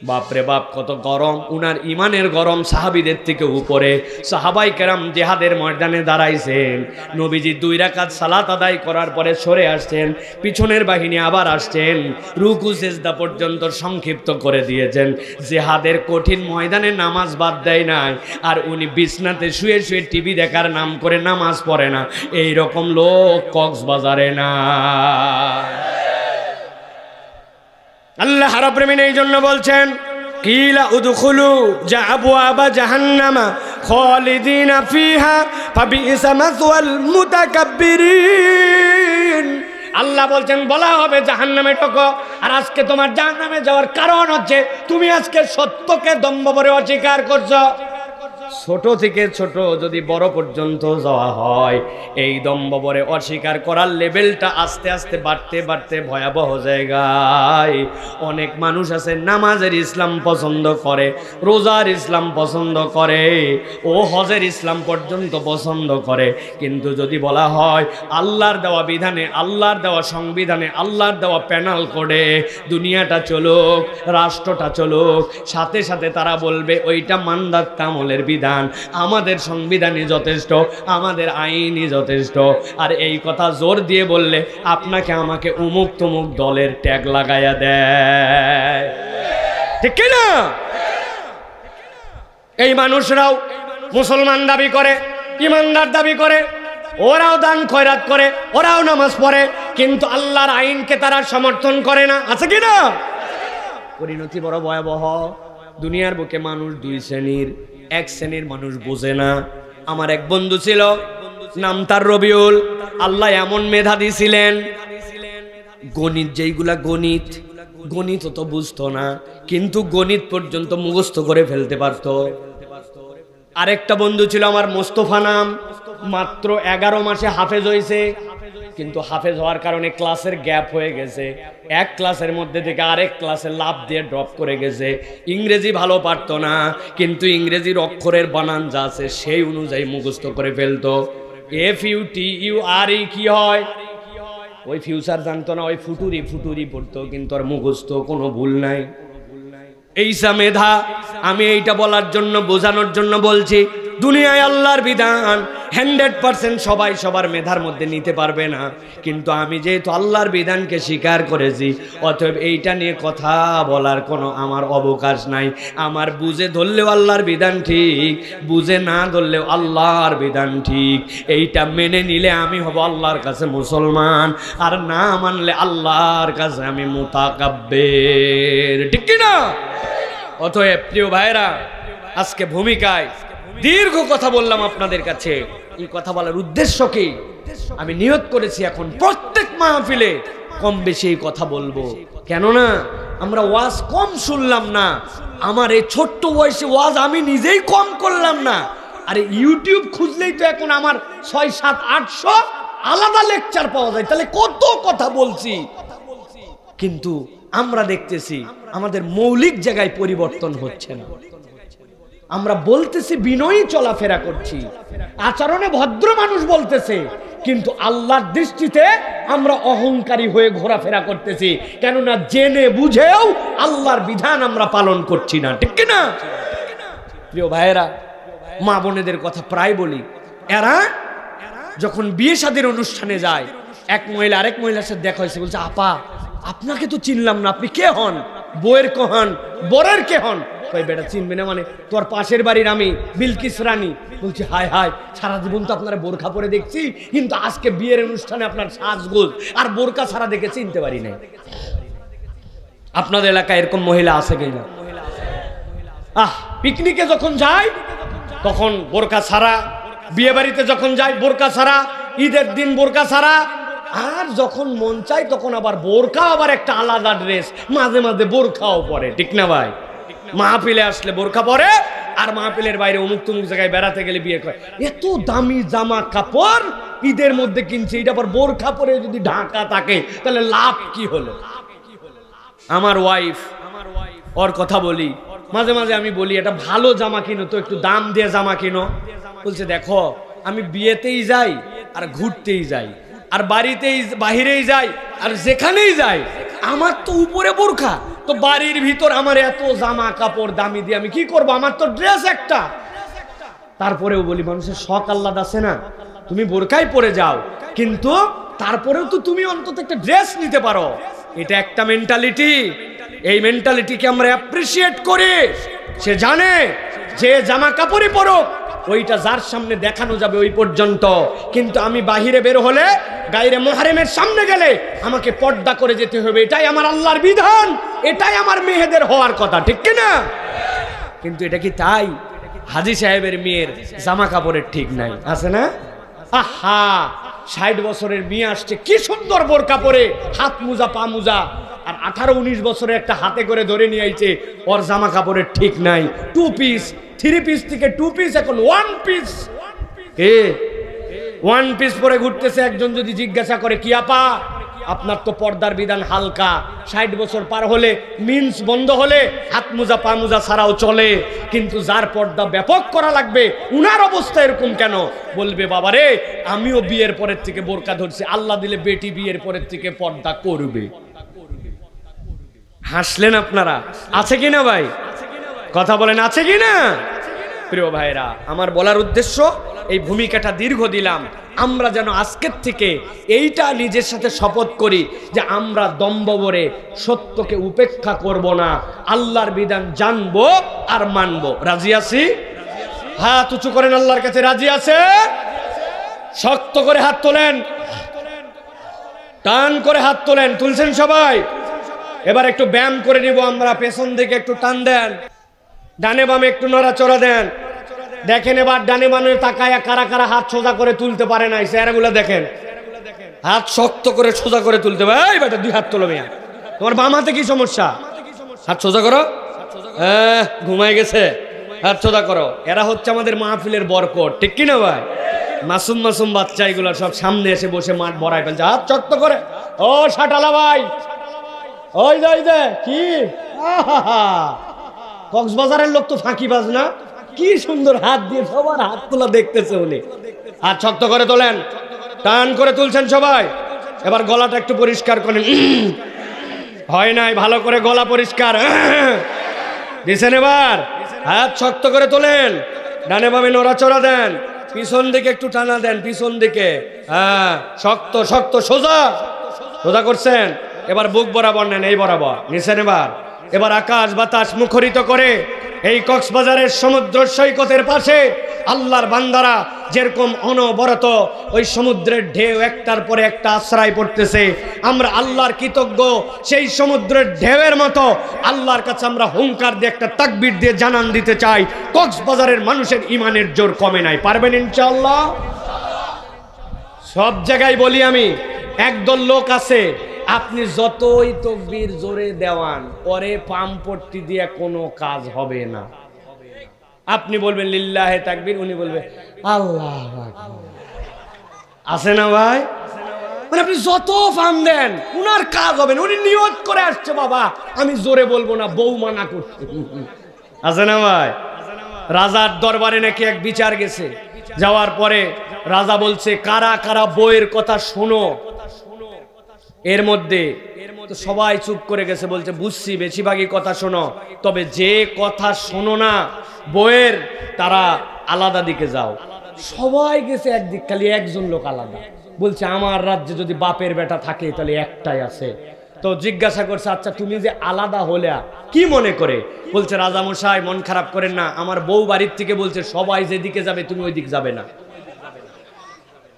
বাপরে বাপ কত গরম, উনার ইমানের গরম সাহাবীদের থেকে উপরে। সাহাবাই কেরাম জিহাদের ময়দানে দাঁড়াইছেন, নবীজি 2 রাকাত সালাত আদায় করার পরে সরে আসছেন, পিছনের বাহিনী আবার আসছেন, রুকু সিজদা পর্যন্ত সংক্ষিপ্ত করে দিয়েছেন। জিহাদের কঠিন ময়দানে নামাজ বাদ দেয় নাই, আর উনি বিছনাতে শুয়ে শুয়ে টিভি দেখার নাম করে নামাজ পড়ে না। এই রকম লোক কক্সবাজারে না। আল্লাহ রাব্বুল আমিন এই জন্য বলছেন কিলা উদখুলু আবওয়াবা জাহান্নামা খালিদিনা ফিহা ফাবিইসা মাসওয়াল মুতাকাব্বিরিন। আল্লাহ বলছেন বলা হবে জাহান্নামে ঢোকো। আর আজকে তোমার জাহান্নামে যাওয়ার কারণ হচ্ছে তুমি আজকে সত্যকে দম্ভ ভরে অস্বীকার করছো। ছোট থেকে ছোট যদি বড় পর্যন্ত যাওয়া হয়, এই দম্বরে অস্বীকার করার লেভেলটা আস্তে আস্তে বাড়তে বাড়তে ভয়াবহ জায়গায়। অনেক মানুষ আছে নামাজের ইসলাম পছন্দ করে, রোজার ইসলাম পছন্দ করে, ও হজের ইসলাম পর্যন্ত পছন্দ করে, কিন্তু যদি বলা হয় আল্লাহর দেওয়া বিধানে, আল্লাহর দেওয়া সংবিধানে, আল্লাহর দেওয়া প্যানাল কোডে দুনিয়াটা চলুক, রাষ্ট্রটা চলুক, সাথে সাথে তারা বলবে ওইটা মান্দাত কামলের বিধান, আমাদের সংবিধানই যথেষ্ট, আমাদের আইনই যথেষ্ট। আর এই কথা জোর দিয়ে বললে আপনাকে আমাকে উমুক তুমুক দলের ট্যাগ লাগাইয়া দেয়, ঠিক কি না? এই মানুষরাও মুসলমান দাবি করে, ইমানদার দাবি করে, ওরাও দান খয়রাত করে, ওরাও নামাজ পড়ে, কিন্তু আল্লাহর আইনকে তারা সমর্থন করে না, আছে কি না? পরিণতি বড় ভয়াবহ। দুনিয়ার বুকে মানুষ দুই শ্রেণীর, এক শ্রেণীর মানুষ বোঝে না। আমার এক বন্ধু ছিল, নাম তার রবিউল। আল্লাহ এমন মেধা দিয়েছিলেন, গণিত যেইগুলা গণিত, গণিত তো বুঝতো না, কিন্তু গণিত পর্যন্ত মুখস্থ করে ফেলতে পারতো। আরেকটা বন্ধু ছিল আমার মোস্তফা নাম, মাত্র 11 মাসে হাফেজ হয়েছে, কিন্তু হাফেজ হওয়ার কারণে ক্লাসের গ্যাপ হয়ে গেছে, এক ক্লাসের মধ্যে থেকে আরেক ক্লাসে লাফ দিয়ে ড্রপ করে গেছে। ইংরেজি ভালো পারতো না, কিন্তু ইংরেজির অক্ষরের বানান যা আছে সেই অনুযায়ী মুখস্থ করে ফেলতো। FUTURE কি হয় ওই ফিউচার জানতো না, ওই ফুটুরি ফুটুরি পড়তো, কিন্তু আর মুখস্থ কোনো ভুল নাই। এইসা মেধা। আমি এইটা বলার জন্য, বোঝানোর জন্য বলছি, দুনিয়ায় আল্লাহর বিধান 100% সবাই সবার মেধার মধ্যে নিতে পারবে না, কিন্তু আমি যেহেতু আল্লাহর বিধানকে স্বীকার করেছি, অতএব এইটা নিয়ে কথা বলার কোনো আমার অবকাশ নাই। আমার বুঝে ধরলেও আল্লাহর বিধান ঠিক, বুঝে না ধরলেও আল্লাহর বিধান ঠিক। এইটা মেনে নিলে আমি হব আল্লাহর কাছে মুসলমান, আর না মানলে আল্লাহর কাছে আমি মুতাকাব্বির, ঠিক কি না? অতএব প্রিয় ভাইরা, আজকে ভূমিকায় দীর্ঘ কথা বললাম আপনাদের কাছে। এই কথা বলার উদ্দেশ্য কি? আমি নিয়ত করেছি এখন প্রত্যেক মাহফিলে কম বেশি এই কথা বলবো, কেননা আমরা ওয়াজ কম শুনলাম না। আমার এই ছোট্ট বয়সে ওয়াজ আমি নিজেই কম করলাম না। আরে ইউটিউব খুঁজলেই তো এখন আমার 6, 7, 800 আলাদা লেকচার পাওয়া যায়, তাহলে কত কথা বলছি। কিন্তু আমরা দেখতেছি আমাদের মৌলিক জায়গায় পরিবর্তন হচ্ছে না। আমরা বলতেছি বিনয়ী চলাফেরা করছি, আচরণে ভদ্র মানুষ বলতেছে, কিন্তু আল্লাহর দৃষ্টিতে আমরা অহংকারী হয়ে ঘোরাফেরা করতেছি, কেননা জেনে বুঝেও আল্লাহর বিধান আমরা পালন করছি না, ঠিক না? প্রিয় ভাইয়েরা, মা বোনেদের কথা প্রায় বলি, এরা যখন বিয়ে শাদীর অনুষ্ঠানে যায়, এক মহিলা আরেক মহিলার সাথে দেখা হয়েছে, বলছে আপা আপনাকে তো চিনলাম না, আপনি কে হন? বউয়ের কে হন? বরের কে হন? কই বেটা চিনবে না মানে? তোর পাশের বাড়ির আমি বিলকিস রানী। বলছি হায় হায়, সারা জীবন তো আপনারা বোরখা পরে দেখছি, কিন্তু আজকে বিয়ের অনুষ্ঠানে আপনার সাজগোজ আর বোরখা ছাড়া দেখে চিনতে পারি নাই। আপনাদের এলাকায় এরকম মহিলা আছে কিনা? পিকনিকে যখন যায় তখন বোরখা ছাড়া, বিয়ে বাড়িতে যখন যায় বোরখা ছাড়া, ঈদের দিন বোরখা ছাড়া, আর যখন মন চায় তখন আবার বোরখা, আবার একটা আলাদা ড্রেস, মাঝে মাঝে বোরখাও পরে, ঠিক না ভাই? মাহফিলে আসলে বোরখা পরে, আর মাহফিলের বাইরে অমুক তুমুক জায়গায় বেড়াতে গেলে বিয়ে করে। এত দামি জামা কাপড় ঈদের মধ্যে কিনছে, এটা আবার বোরখা পরে যদি ঢাকা থাকে তাহলে লাভ কি হলো? আমার ওয়াইফ, ওর কথা বলি, মাঝে মাঝে আমি বলি এটা ভালো জামা কিনো তো, একটু দাম দিয়ে জামা কিনো। বলছে দেখো আমি বিয়েতেই যাই আর ঘুরতেই যাই, আর বাড়িতেই বাহিরেই যাই, আর যেখানেই যাই আমার তো উপরে বোরখা, তো বাড়ির ভিতর আমার এত জামা কাপড় দামি দিয়ে আমি কি করবো? আমার তো ড্রেস একটা। তারপরেও বলি মানুষের শখ আহ্লাদ আছে না, তুমি বোরকাই পরে যাও, কিন্তু তারপরেও তো তুমি অন্তত একটা ড্রেস নিতে পারো। এটা একটা মেন্টালিটি। এই মেন্টালিটিকে আমরা অ্যাপ্রিসিয়েট করি। সে জানে যে জামা কাপড়ই পরো, ওইটা যার সামনে দেখানো যাবে ওই পর্যন্ত, কিন্তু আমি বাহিরে বের হলে, গায়রে মুহররমের সামনে গেলে আমাকে পর্দা করে যেতে হবে। এটাই আমার আল্লাহর বিধান, এটাই আমার মেয়েদের হওয়ার কথা, ঠিক কি না? কিন্তু এটা কি তাই? হাজী সাহেবের মেয়ের জামা কাপড়ের ঠিক নাই, আছে না? আহা, 60 বছরের মেয়ে আসছে, কি সুন্দর বোরকা পরে, হাত মোজা পা মোজা, আর 18-19 বছরে একটা হাতে করে ধরে নিয়ে আইছে, ওর জামা কাপড়ের ঠিক নাই, 2 পিস 3 পিস থেকে 2 পিস এখন 1 পিস, 1 পিস পরে ঘুরতেছে। একজন যদি জিজ্ঞাসা করে কি আপা আপনার তো পর্দার বিধান হালকা, 60 বছর পার হলে মিন্স বন্ধ হলে হাত মোজা পা মোজা ছাড়াও চলে, কিন্তু যার পর্দা ব্যাপক করা লাগবে উনার অবস্থা এরকম কেন? বলবে বাবারে আমিও বিয়ের পরের থেকে বোরকা ধরছি, আল্লাহ দিলে বেটি বিয়ের পরের থেকে পর্দা করবে। হাসলেন আপনারা, আছে কিনা ভাই? কথা বলেন আছে কিনা? প্রিয় ভাইরা, আমার বলার উদ্দেশ্য, এই ভূমিকাটা দীর্ঘ দিলাম, আমরা যেন আজকের থেকে এইটা নিজের সাথে শপথ করি যে আমরা দম্ভ ভরে সত্যকে উপেক্ষা করব না, আল্লাহর বিধান জানবো আর মানবো। রাজি আছি? হাত উঁচু করেন আল্লাহর কাছে, রাজি আছে? শক্ত করে হাত তোলেন, টান করে হাত তোলেন, তুলছেন সবাই? এবার একটু ব্যায়াম করে নিব আমরা, পেছন দিকে একটু টান দেন, ডানে বামে একটু নড়াচড়া দেন। দেখেন এবার ডানে বামে তাকায়া কারা কারা হাত সোজা করে তুলতে পারে নাই, চেহারাগুলো দেখেন। হাত শক্ত করে সোজা করে তুলতে হবে। এই বেটা 2 হাত তোলো মিয়া, তোমার বাম হাতে কি সমস্যা? হাত সোজা করো। ঘুমাই গেছে, হাত সোজা করো। এরা হচ্ছে আমাদের মাহফিলের বরকত, ঠিক কিনা ভাই? মাসুম মাসুম বাচ্চা এগুলো সব সামনে এসে বসে মাঠ ভরাই ফেলছে, হাত শক্ত করে। ও শাটালা ভাই, ওই যে কি কক্সবাজারের লোক তো ফাঁকিবাজ না? কি সুন্দর হাত দিয়ে সবার হাত তোলা দেখতেছে উনি। হাত শক্ত করে তোলেন, টান করে তুলছেন সবাই। এবার গলাটা একটু পরিষ্কার করেন। হয় নাই, ভালো করে গলা পরিষ্কার দিছেন। এবার হাত শক্ত করে তোলেন, ডানে বামে নড়াচড়া দেন, পিছন দিকে একটু টানা দেন, পিছন দিকে। হ্যাঁ, শক্ত শক্ত, সোজা সোজা করছেন। এবার বুক বরাবর নেন, এই বরাবর নিছেন। এবার আকাশ বাতাস মুখরিত করে এই কক্সবাজারের সমুদ্র সৈকতের পাশে আল্লাহর বান্দারা যেরকম অনবরত ওই সমুদ্রের ঢেউ একটার পরে একটা আশ্রয় পড়তেছে, আমরা আল্লাহর কৃতজ্ঞ। সেই সমুদ্রের ঢেউয়ের মতো আল্লাহর কাছে আমরা হুঙ্কার দিয়ে একটা তাকবীর দিয়ে জানান দিতে চাই, কক্সবাজারের মানুষের ইমানের জোর কমে নাই। পারবেন ইনশাআল্লাহ? সব জায়গায় বলি আমি, একদল লোক আছে, আপনি যতই তাকবীর জোরে দেওয়ান পরে পামপট্টি দিয়ে কোনো কাজ হবে না। আপনি বলবেন লিল্লাহে তাকবীর, উনি বলবে আল্লাহু আকবার। আছে না ভাই? মানে আপনি যত পাম দেন উনার কাজ হবে না। উনি নিয়ত করে আসছে, বাবা আমি জোরে বলবো না, বউ মানা করছে। আছে না ভাই? রাজার দরবারে নাকি এক বিচার গেছে, যাওয়ার পরে রাজা বলছে কারা কারা বউয়ের কথা শোনো। এর মধ্যে সবাই চুপ করে গেছে, বলছে বুঝছি বেশিরভাগই কথা শোনো, তবে যে কথা শোনো না বউয়ের তারা আলাদা দিকে যাও। সবাই গেছে একদিক, খালি একজন লোক আলাদা। বলছে আমার রাজ্যে যদি বাপের বেটা থাকে তাহলে একটাই আছে। তো জিজ্ঞাসা করছে আচ্ছা তুমি যে আলাদা হলে কি মনে করে? বলছে রাজামশাই মন খারাপ করেন না, আমার বউ বাড়ির থেকে বলছে সবাই যেদিকে যাবে তুমি ওই দিক যাবে না।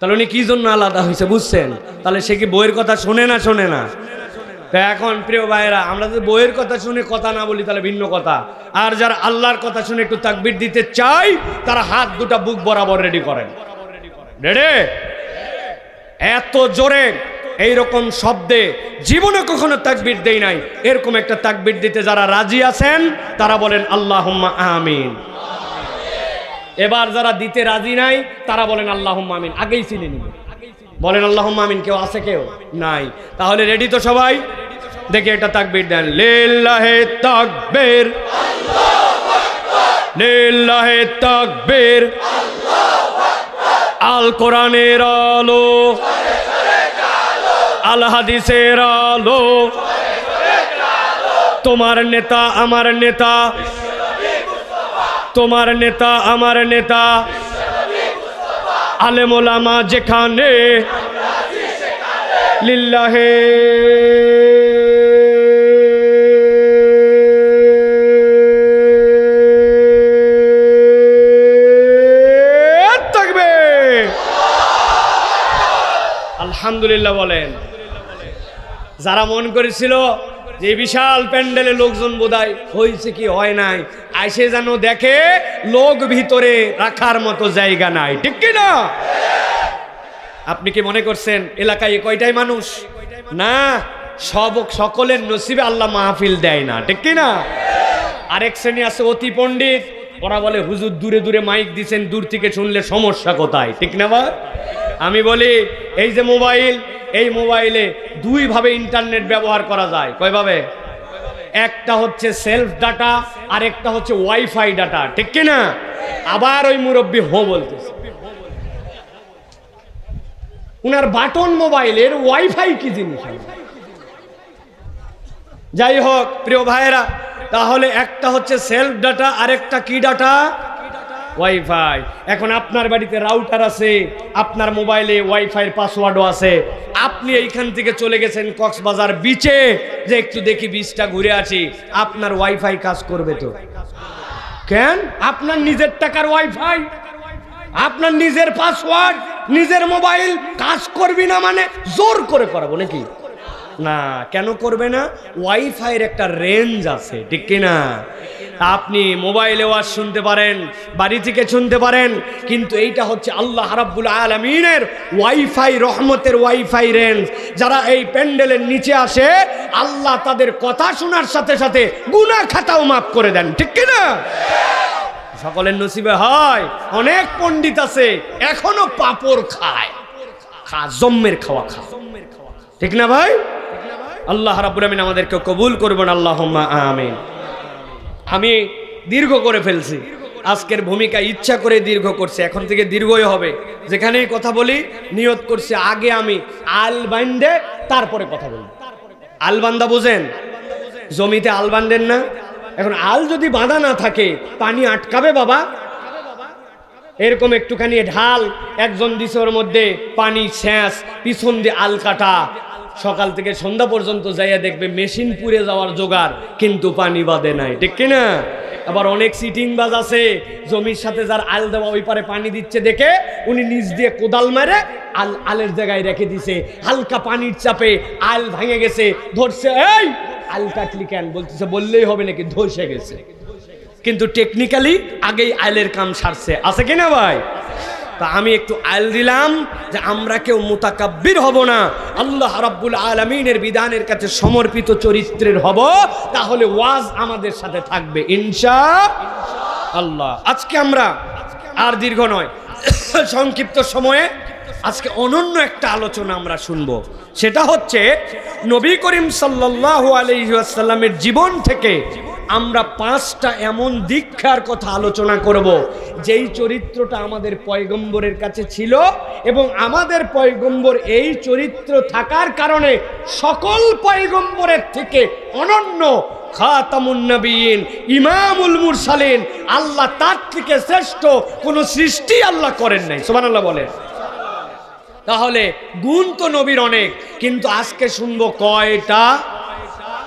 তাহলে উনি কি জন্য আলাদা হয়েছে বুঝছেন? তাহলে সে কি বইয়ের কথা শোনে না? শোনে না। তো এখন প্রিয় ভাইয়েরা, আমরা যদি বইয়ের কথা শুনে কথা না বলি তাহলে ভিন্ন কথা। আর যারা আল্লাহর কথা শুনে একটু তাকবীর দিতে চাই তারা হাত দুটা বুক বরাবর রেডি করেন। রেডি? এত জোরে এইরকম শব্দে জীবনে কখনো তাকবীর দেই নাই। এরকম একটা তাকবীর দিতে যারা রাজি আছেন তারা বলেন আল্লাহুম্মা আমিন। এবার যারা দিতে রাজি নাই তারা বলেন আল্লাহুম্মা আমিন। আগেই চিনে নিবেন, বলেন আল্লাহুম্মা আমিন। কেউ আছে? কেউ নাই। তাহলে রেডি তো সবাই? দেখে এটা তাকবীর দেন, লিল্লাহে তাকবীর, লিল্লাহে তাকবীর। আল কোরআনের আলো, আল হাদিসের আলো, তোমার নেতা আমার নেতা, তোমার নেতা আমার নেতা, আলেম ওলামা যেখানে, লিল্লাহে তাকবীর। আলহামদুলিল্লাহ বলেন। যারা মন করেছিল যে বিশাল প্যান্ডেলে লোকজন বোধহয় হয়েছে কি হয় নাই, আইসে যেন দেখে লোক ভিতরে রাখার মতো জায়গা নাই, ঠিক কি না? আপনি কি মনে করছেন এলাকায় কয়টাই মানুষ? না, সকলের নসিবে আল্লাহ মাহফিল দেয় না, ঠিক কি না? আরেক শ্রেণী আছে অতি পণ্ডিত, ওরা বলে হুজুর দূরে দূরে মাইক দিচ্ছেন, দূর থেকে শুনলে সমস্যা কোথায়, ঠিক না ভাই? আমি বলি এই যে মোবাইল, এই মোবাইলে দুইভাবে ইন্টারনেট ব্যবহার করা যায়। কয়ভাবে? একটা হচ্ছে সেলফ ডাটা আর একটা হচ্ছে ওয়াইফাই ডাটা, ঠিক কি না? আবার ওই মুরব্বী হো বলতেছে, উনার বাটন মোবাইলের ওয়াইফাই কি জিনিস? যাই হোক প্রিয় ভাইয়েরা, তাহলে একটা হচ্ছে সেলফ ডাটা আর একটা কি ডাটা? ওয়াইফাই। এখন আপনার বাড়িতে রাউটার আছে, আপনার মোবাইলে ওয়াইফাইয়ের পাসওয়ার্ডও আছে, আপনি এইখান থেকে চলে গেছেন কক্সবাজার বিচে যে একটু দেখি বিচটা ঘুরে আসি, আপনার ওয়াইফাই কাজ করবে তো? কেন? আপনার নিজের টাকার ওয়াইফাই, আপনার নিজের পাসওয়ার্ড, নিজের মোবাইল কাজ করবি না মানে জোর করে করাবো নাকি? না, কেন করবে না? ওয়াইফাইয়ের একটা রেঞ্জ আছে, ঠিক কিনা? আপনি মোবাইলে ওয়াজ শুনতে পারেন, বাড়ি থেকে শুনতে পারেন, কিন্তু এইটা হচ্ছে আল্লাহ রাব্বুল আলামিনের ওয়াইফাই, রহমতের ওয়াইফাই রেঞ্জ। যারা এই প্যান্ডেলের নিচে আসে, আল্লাহ তাদের কথা শোনার সাথে সাথে গুনাহ খাতাও মাফ করে দেন, ঠিক কিনা? সকলের নসিবে হয়। অনেক পণ্ডিত আছে এখনো পাপড় খায়, জম্মের খাওয়া খায়, ঠিক না ভাই? আল্লাহ রাব্বুল আমিন আমাদেরকে কবুল করবেন, আল্লাহুম্মা আমিন। আমি দীর্ঘ করে ফেলছি, আজকের ভূমিকা ইচ্ছা করে দীর্ঘ করছে, এখন থেকে দীর্ঘই হবে। যেখানেই কথা বলি নিয়ত করছি আগে আমি আল বান্ধে তারপরে কথা বলি। আল বান্দা বুঝেন? জমিতে আল বান্ধেন না? এখন আল যদি বাঁধা না থাকে পানি আটকাবে বাবা? এরকম একটুখানি ঢাল একজন দিছে, ওর মধ্যে পানি শেষ, পিছন দিয়ে আল কাটা, সকাল থেকে সন্ধ্যা পর্যন্ত যাইয়া দেখবে মেশিন পুড়ে যাওয়ার জোগাড়, কিন্তু পানি বাঁধে নাই, ঠিক কিনা? আবার অনেক সিটিং বাজ আছে, জমির সাথে যার আল দেওয়া ওই পারে পানি দিচ্ছে দেখে উনি নিচ দিয়ে কোদাল মেরে আলের জায়গায় রেখে দিছে, হালকা পানির চাপে আল ভেঙে গেছে, ধরছে, এই আল কাটলি কেন? বলতেছে বললেই হবে নাকি, ধসে গেছে। কিন্তু টেকনিক্যালি আগেই আইলের কাম সারছে, আছে কিনা ভাই? তা আমি একটু আইল দিলাম যে আমরা কেউ মুতাকাব্বির হব না, আল্লাহ রাব্বুল আলামিনের বিধানের কাছে সমর্পিত চরিত্রের হব, তাহলে ওয়াজ আমাদের সাথে থাকবে ইনশাআল্লাহ। আজকে আমরা আর দীর্ঘ নয়, সংক্ষিপ্ত সময়ে আজকে অনন্য একটা আলোচনা আমরা শুনবো। সেটা হচ্ছে নবী করিম সাল্লাল্লাহু আলাইহি ওয়াসাল্লামের জীবন থেকে আমরা 5টা এমন দীক্ষার কথা আলোচনা করব, যেই চরিত্রটা আমাদের পয়গম্বরের কাছে ছিল, এবং আমাদের পয়গম্বর এই চরিত্র থাকার কারণে সকল পয়গম্বরের থেকে অনন্য, খাতামুন নবিয়্যিন, ইমামুল মুরসালিন, আল্লাহ তার থেকে শ্রেষ্ঠ কোন সৃষ্টি আল্লাহ করেন নাই। সুবহানাল্লাহ বলেন। তাহলে গুণ তো নবীর অনেক, কিন্তু আজকে শুনবো কয়টা?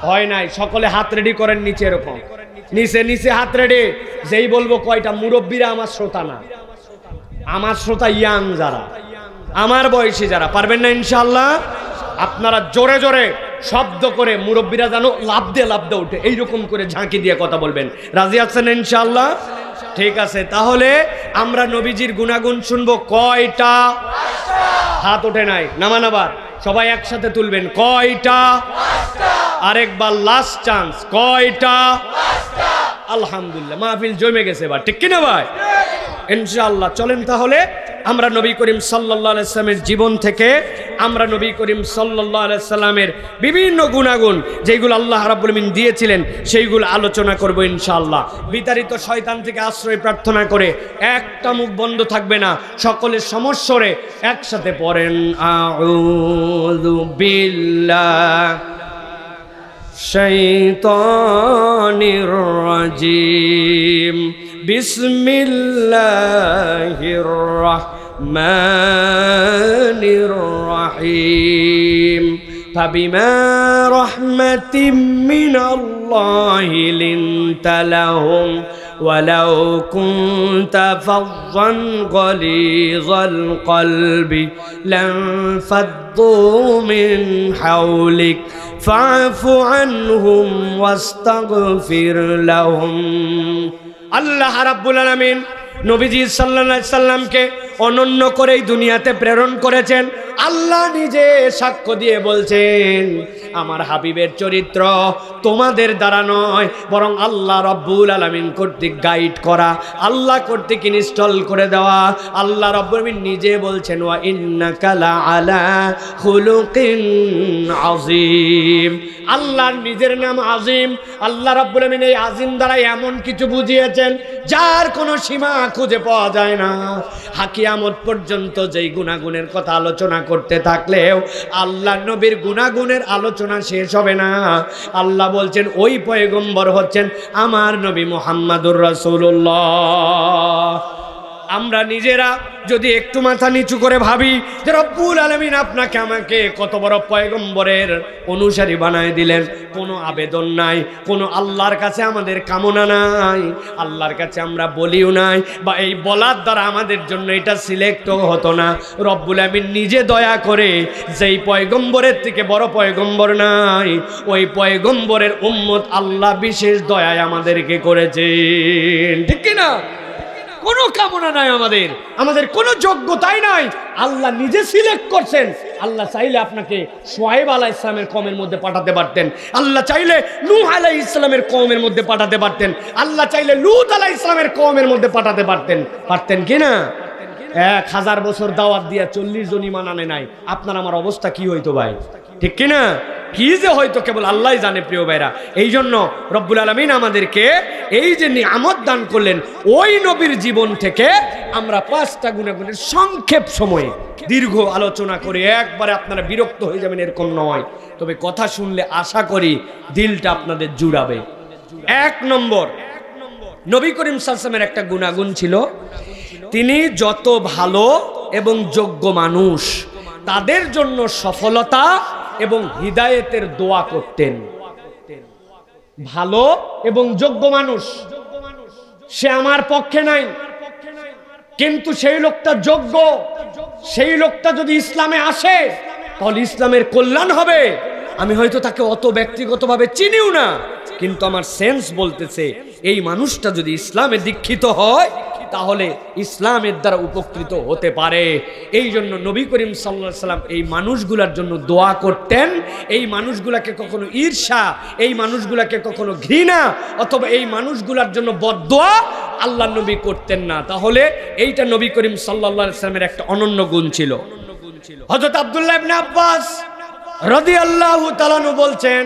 হয় নাই। সকলে হাত রেডি করেন নিচে, এরকম নিচে নিচে হাত রেডি। যেই বলবো কয়টা, মুরব্বীরা আমার শ্রোতা না, আমার শ্রোতা ইয়াং যারা, আমার বয়সী যারা, পারবেন না ইনশাআল্লাহ? আপনারা জোরে জোরে শব্দ করে মুরব্বীরা যেন লাফ দিয়ে উঠে এইরকম করে ঝাঁকি দিয়ে কথা বলবেন। রাজি আছেন ইনশাআল্লাহ? ঠিক আছে, তাহলে আমরা নবীজির গুণাগুণ শুনবো। কয়টা? হাত ওঠে নাই, নামান আবার সবাই একসাথে তুলবেন। কয়টা? আরেকবার লাস্ট চান্স, কয়টা? আলহামদুলিল্লাহ, মাহফিল জমে গেছে এবার, ঠিক কিনা ভাই? ইনশাআল্লাহ চলেন তাহলে আমরা নবী করিম সাল্লাল্লাহু আলাইহি সাল্লামের জীবন থেকে আমরা নবী করিম সাল্লাল্লাহু আলাইহি সাল্লামের বিভিন্ন গুণাগুণ যেগুলো আল্লাহ রাব্বুল আমিন দিয়েছিলেন সেইগুলো আলোচনা করব ইনশাআল্লাহ। বিতাড়িত শয়তান থেকে আশ্রয় প্রার্থনা করে একটা মুখ বন্ধ থাকবে না, সকলের সমস্বরে একসাথে পড়েন আউযু বিল্লাহি শাইতানির রাজিম বিসমিল্লাহির রাহমানির রহিম ফাবিমা রাহমাতিম মিনাল্লাহি লিনতা লাহুম ওয়ালাউ কুনতা ফাযযান গালিযাল কলবি লানফাদ্দু মিন হাওলিক ফা'ফু আনহুম ওয়াস্তাগফির লাহুম। আল্লাহ রাব্বুল আলামিন নবীজি সাল্লাল্লাহু আলাইহি সাল্লামকে অনন্য করে এই দুনিয়াতে প্রেরণ করেছেন। আল্লাহ নিজে সাক্ষ্য দিয়ে বলছেন, আমার হাবিবের চরিত্র তোমাদের দ্বারা নয়, বরং আল্লাহ রাব্বুল আলামিন কর্তৃক গাইড করা, আল্লাহ কর্তৃক ইনস্টল করে দেওয়া। আল্লাহ রাব্বুল আলামিন নিজে বলছেন ওয়া ইন্নাকা লাআলা খুলুকিন আযীম। আল্লাহর নিজের নাম আজিম। আল্লাহ রাব্বুল আলামিন এই আজিম দ্বারা এমন কিছু বুঝিয়েছেন যার কোনো সীমা খুঁজে পাওয়া যায় না। কিয়ামত পর্যন্ত যেই গুণাগুণের কথা আলোচনা করতে থাকলেও আল্লাহ নবীর গুণাগুণের আলোচনা শেষ হবে না। আল্লাহ বলছেন ওই পয়গম্বর হচ্ছেন আমার নবী মুহাম্মাদুর রাসূলুল্লাহ। আমরা নিজেরা যদি একটু মাথা নিচু করে ভাবি যে রব্বুল আলামিন আপনাকে আমাকে কত বড় পয়গম্বরের অনুসারী বানায় দিলেন, কোনো আবেদন নাই, কোনো আল্লাহর কাছে আমাদের কামনা নাই, আল্লাহর কাছে আমরা বলিও নাই, বা এই বলার দ্বারা আমাদের জন্য এটা সিলেক্টও হতো না। রব্বুল আলামিন নিজে দয়া করে যেই পয়গম্বরের থেকে বড় পয়গম্বর নাই, ওই পয়গম্বরের উম্মত আল্লাহ বিশেষ দয়ায় আমাদেরকে করেছেন, ঠিক কি না? কোনো কামনা নাই আমাদের, আমাদের কোনো যোগ্যতাই নাই, আল্লাহ নিজে সিলেক্ট করছেন। আল্লাহ চাইলে আপনাকে শুআয়ব আলাইহিস সালামের কওমের মধ্যে পাঠাতে পারতেন, আল্লাহ চাইলে নূহ আলাইহিস সালামের কওমের মধ্যে পাঠাতে পারতেন, আল্লাহ চাইলে লূত আলাইহিস সালামের কওমের মধ্যে পাঠাতে পারতেন, পারতেন কি না? 1000 বছর দাওয়াত দিয়া 40 জন ঈমান আনে নাই, আপনার আমার অবস্থা কি হইতো ভাই, ঠিক কি না? কি যে হয়তো কেবল আল্লাহই জানে প্রিয় ভাইরা। এই জন্য রব্বুল আলামিন আমাদেরকে এই যে নিয়ামত দান করলেন, ওই নবীর জীবন থেকে আমরা 5টা গুণাগুণের সংক্ষেপ সময়ে দীর্ঘ আলোচনা করে একবারে আপনারা বিরক্ত হয়ে যাবেন এরকম নয়, তবে কথা শুনলে আশা করি দিলটা আপনাদের জুড়াবে। 1 নম্বর, নবী করিম সাল্লাল্লাহু আলাইহি ওয়াসাল্লামের একটা গুণাগুণ ছিল, তিনি যত ভালো এবং যোগ্য মানুষ তাদের জন্য সফলতা এবং হিদায়েতের দোয়া করতেন। ভালো এবং যোগ্য মানুষ, সে আমার পক্ষে নাই, কিন্তু সেই লোকটা যোগ্য, সেই লোকটা যদি ইসলামে আসে তাহলে ইসলামের কল্যাণ হবে। আমি হয়তো তাকে অত ব্যক্তিগতভাবে চিনিও না, কিন্তু আমার সেন্স বলতেছে এই মানুষটা যদি ইসলামে দীক্ষিত হয় তাহলে ইসলামের দ্বারা উপকৃত হতে পারে। এই জন্য নবী করিম সাল্লাল্লাহু আলাইহি সাল্লাম এই মানুষগুলোর জন্য দোয়া করতেন। এই মানুষগুলোকে কখনো ঈর্ষা, এই মানুষগুলোকে কখনো ঘৃণা অথবা এই মানুষগুলোর জন্য বদদোয়া আল্লাহ নবী করতেন না। তাহলে এইটা নবী করিম সাল্লাল্লাহু আলাইহি সাল্লামের একটা অনন্য গুণ ছিল। হযরত আব্দুল্লাহ ইবনে আব্বাস রাদিয়াল্লাহু তাআলা আনহু বলছেন,